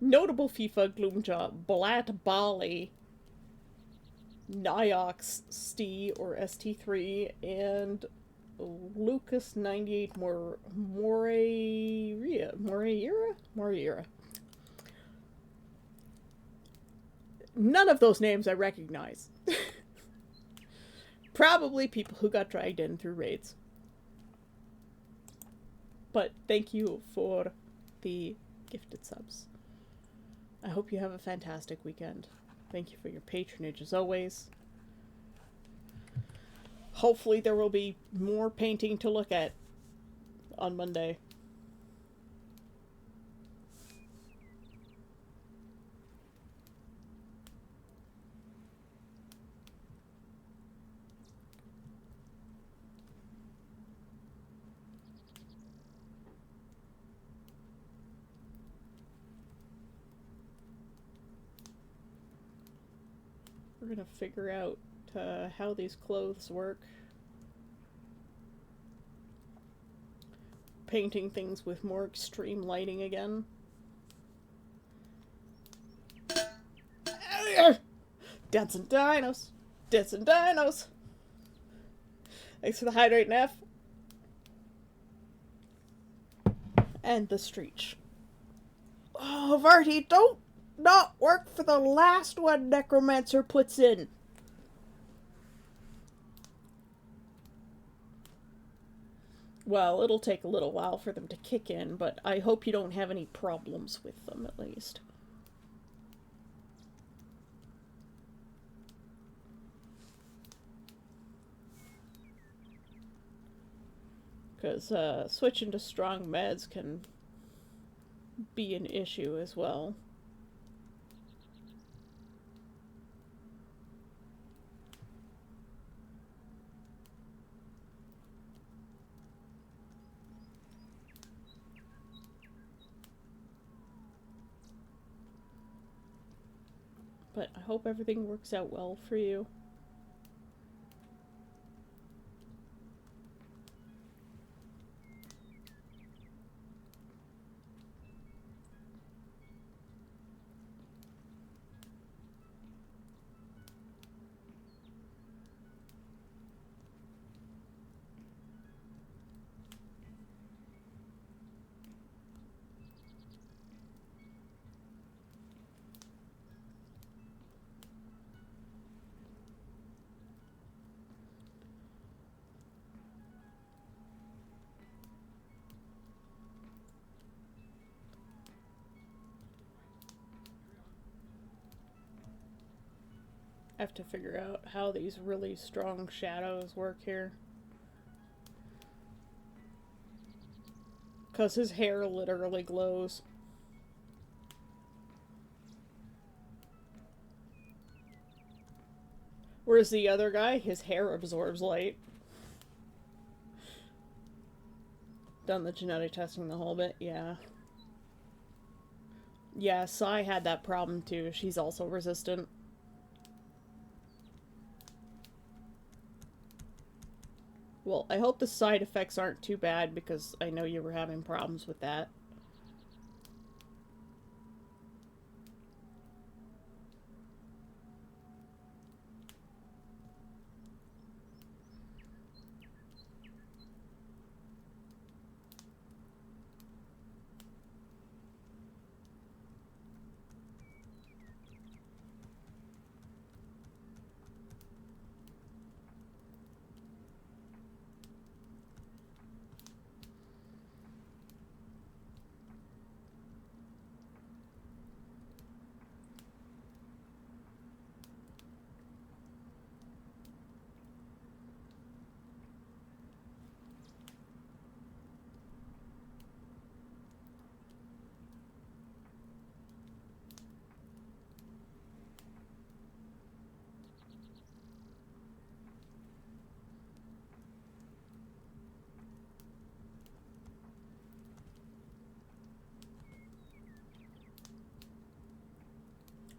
Notable FIFA, Gloomjaw, Blat Bali, Niox, Stee or ST3, and Lucas 98 Moreira. None of those names I recognize. Probably people who got dragged in through raids. But thank you for the gifted subs. I hope you have a fantastic weekend. Thank you for your patronage as always. Hopefully there will be more painting to look at on Monday. We're gonna figure out how these clothes work. Painting things with more extreme lighting again. Dancing dinos! Dancing dinos! Thanks for the hydrate, Neff. And the Streech. Oh, Varty, don't not work for the last one Necromancer puts in. Well, it'll take a little while for them to kick in, but I hope you don't have any problems with them, at least. Because switching to strong meds can be an issue as well. But I hope everything works out well for you. I have to figure out how these really strong shadows work here. Because his hair literally glows. Whereas the other guy, his hair absorbs light. Done the genetic testing the whole bit, yeah. Yeah, Sai had that problem too. She's also resistant. Well, I hope the side effects aren't too bad because I know you were having problems with that.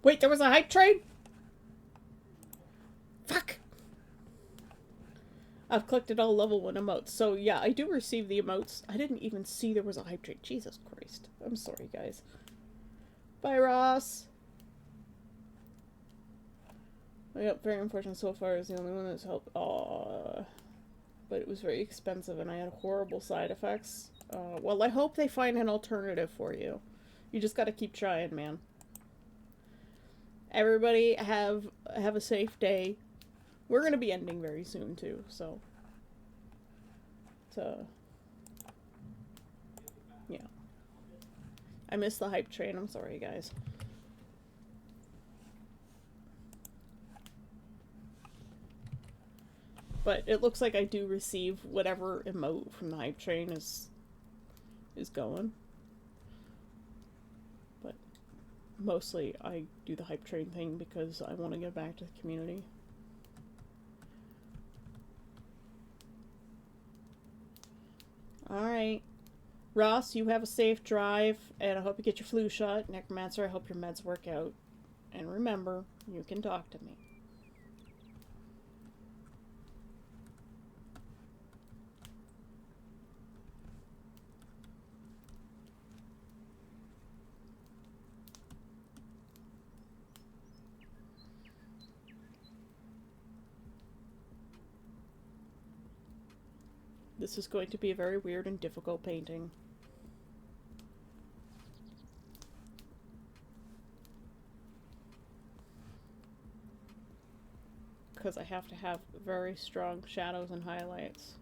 Wait, there was a hype train? Fuck! I've collected all level 1 emotes. So yeah, I do receive the emotes. I didn't even see there was a hype train. Jesus Christ. I'm sorry, guys. Bye, Ross! Yep, very unfortunate so far. Is the only one that's helped. Aww. But it was very expensive and I had horrible side effects. Well, I hope they find an alternative for you. You just gotta keep trying, man. Everybody have a safe day. We're gonna be ending very soon too, so yeah. I missed the hype train, I'm sorry guys. But it looks like I do receive whatever emote from the hype train is going. But mostly I do the hype train thing because I want to get back to the community. Alright. Ross, you have a safe drive, and I hope you get your flu shot. Necromancer, I hope your meds work out. And remember, you can talk to me. This is going to be a very weird and difficult painting. Because I have to have very strong shadows and highlights.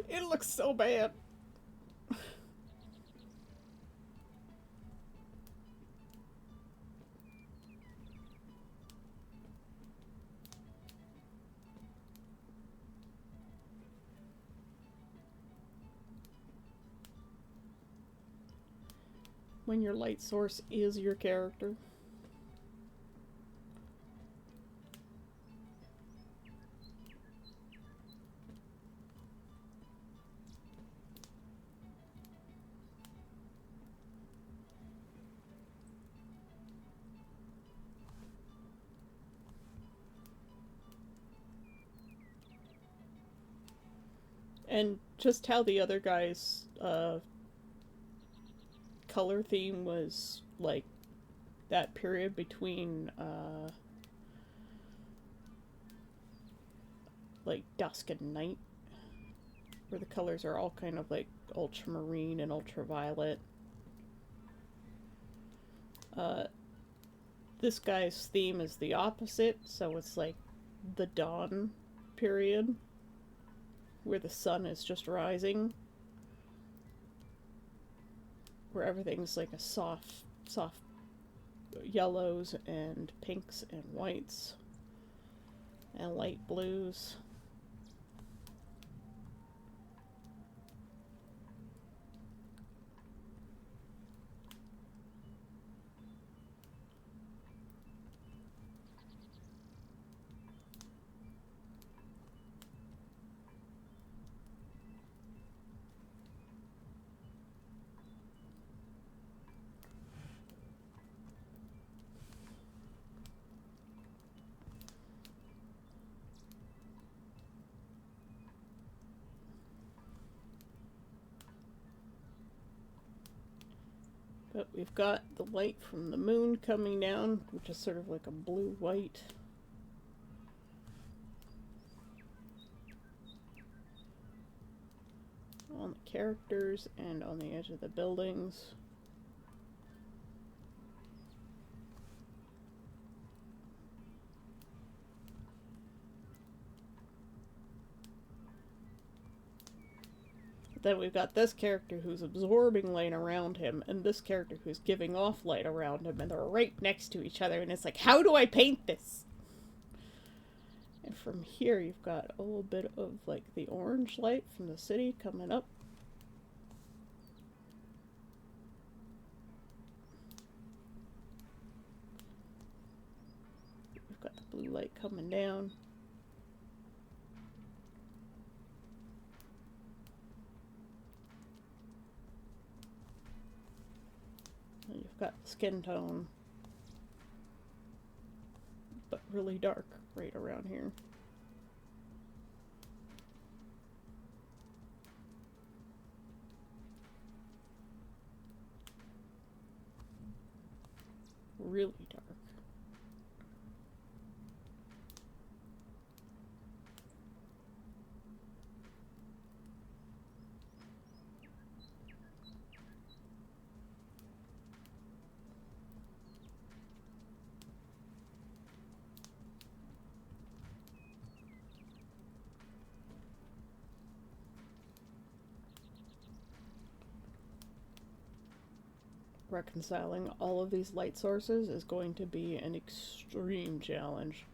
It looks so bad. When your light source is your character. And just how the other guy's color theme was like that period between like dusk and night, where the colors are all kind of like ultramarine and ultraviolet. This guy's theme is the opposite, so it's like the dawn period, where the sun is just rising, where everything's like a soft yellows and pinks and whites and light blues. But we've got the light from the moon coming down, which is sort of like a blue-white. On the characters and on the edge of the buildings. Then we've got this character who's absorbing light around him, and this character who's giving off light around him, and they're right next to each other, and it's like, how do I paint this? And from here, you've got a little bit of, like, the orange light from the city coming up. We've got the blue light coming down. And you've got skin tone, but really dark right around here. Really dark. Reconciling all of these light sources is going to be an extreme challenge.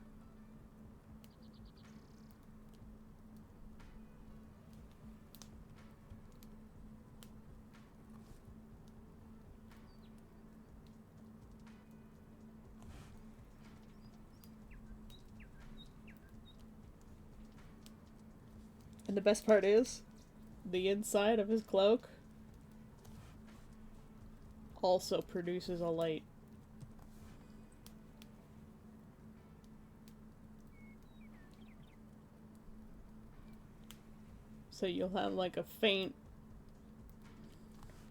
And the best part is, the inside of his cloak also produces a light. So you'll have like a faint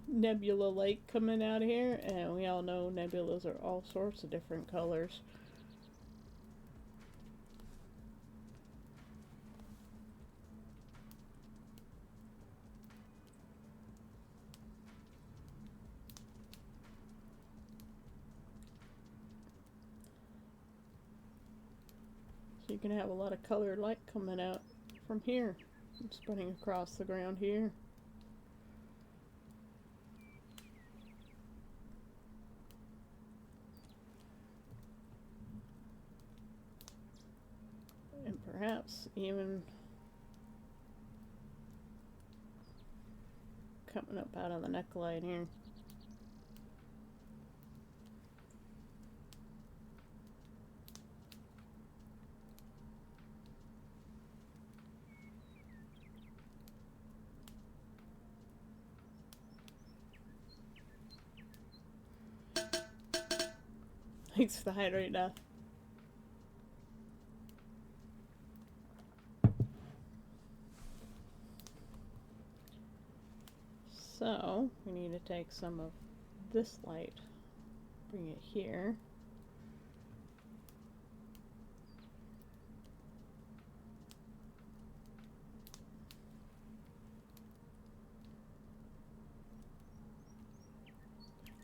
nebula light coming out of here, and we all know nebulas are all sorts of different colors. So you can have a lot of colored light coming out from here and spreading across the ground here. And perhaps even coming up out of the neckline here. Thanks for the hydrate, Duff. So, we need to take some of this light, bring it here.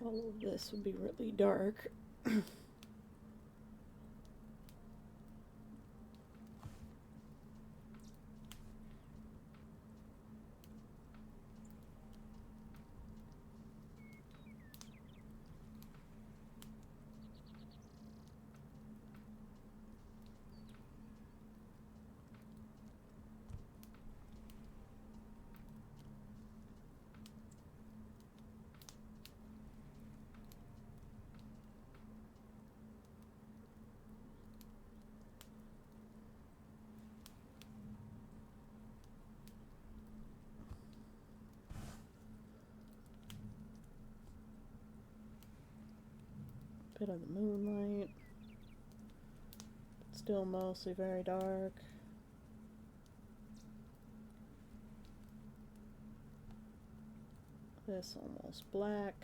All of this would be really dark. Bit of the moonlight. Still mostly very dark. This almost black.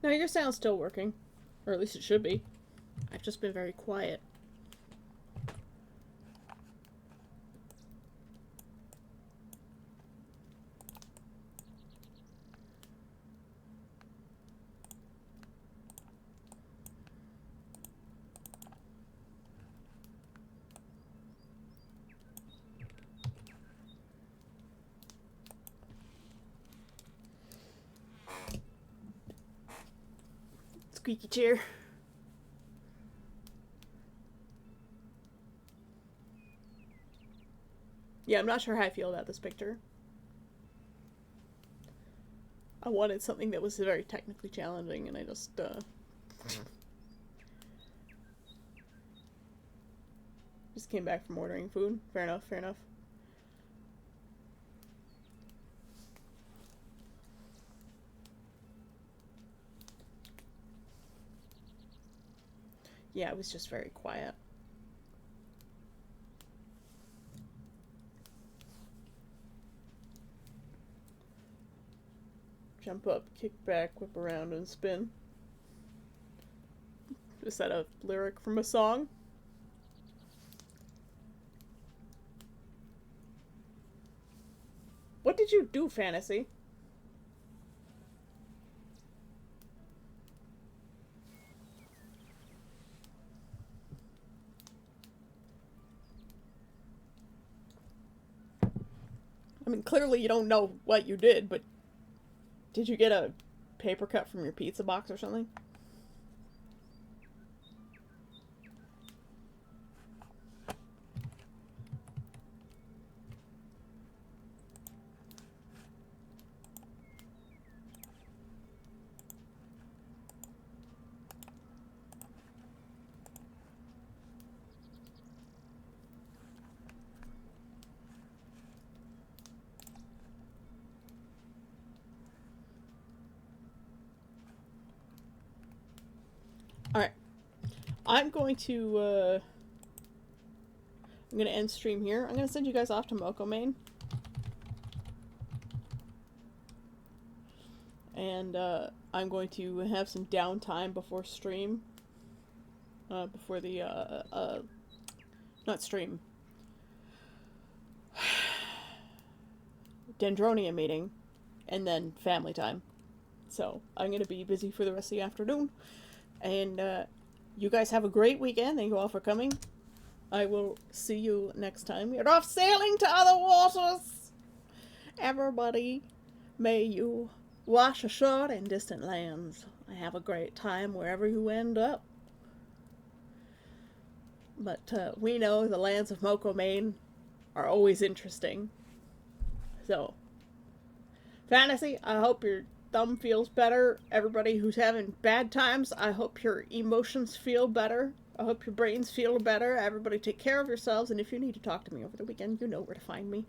No, your sound's still working. Or at least it should be. I've just been very quiet. Squeaky chair. Yeah, I'm not sure how I feel about this picture. I wanted something that was very technically challenging, and I just came back from ordering food. Fair enough, fair enough. Yeah, it was just very quiet. Jump up, kick back, whip around, and spin. Is that a lyric from a song? What did you do, Fantasy? I mean, clearly you don't know what you did, but did you get a paper cut from your pizza box or something? Alright. I'm going to end stream here. I'm gonna send you guys off to Mokomane. And I'm going to have some downtime before stream. Before the not stream. Dendronia meeting. And then family time. So I'm gonna be busy for the rest of the afternoon. And you guys have a great weekend. Thank you all for coming. I will see you next time. We're off sailing to other waters. Everybody, may you wash ashore in distant lands. Have a great time wherever you end up. But we know the lands of Mokomane are always interesting. So, Fantasy, I hope your thumb feels better. Everybody who's having bad times, I hope your emotions feel better. I hope your brains feel better. Everybody take care of yourselves, and if you need to talk to me over the weekend, you know where to find me.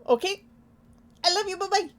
Okay? I love you, bye-bye!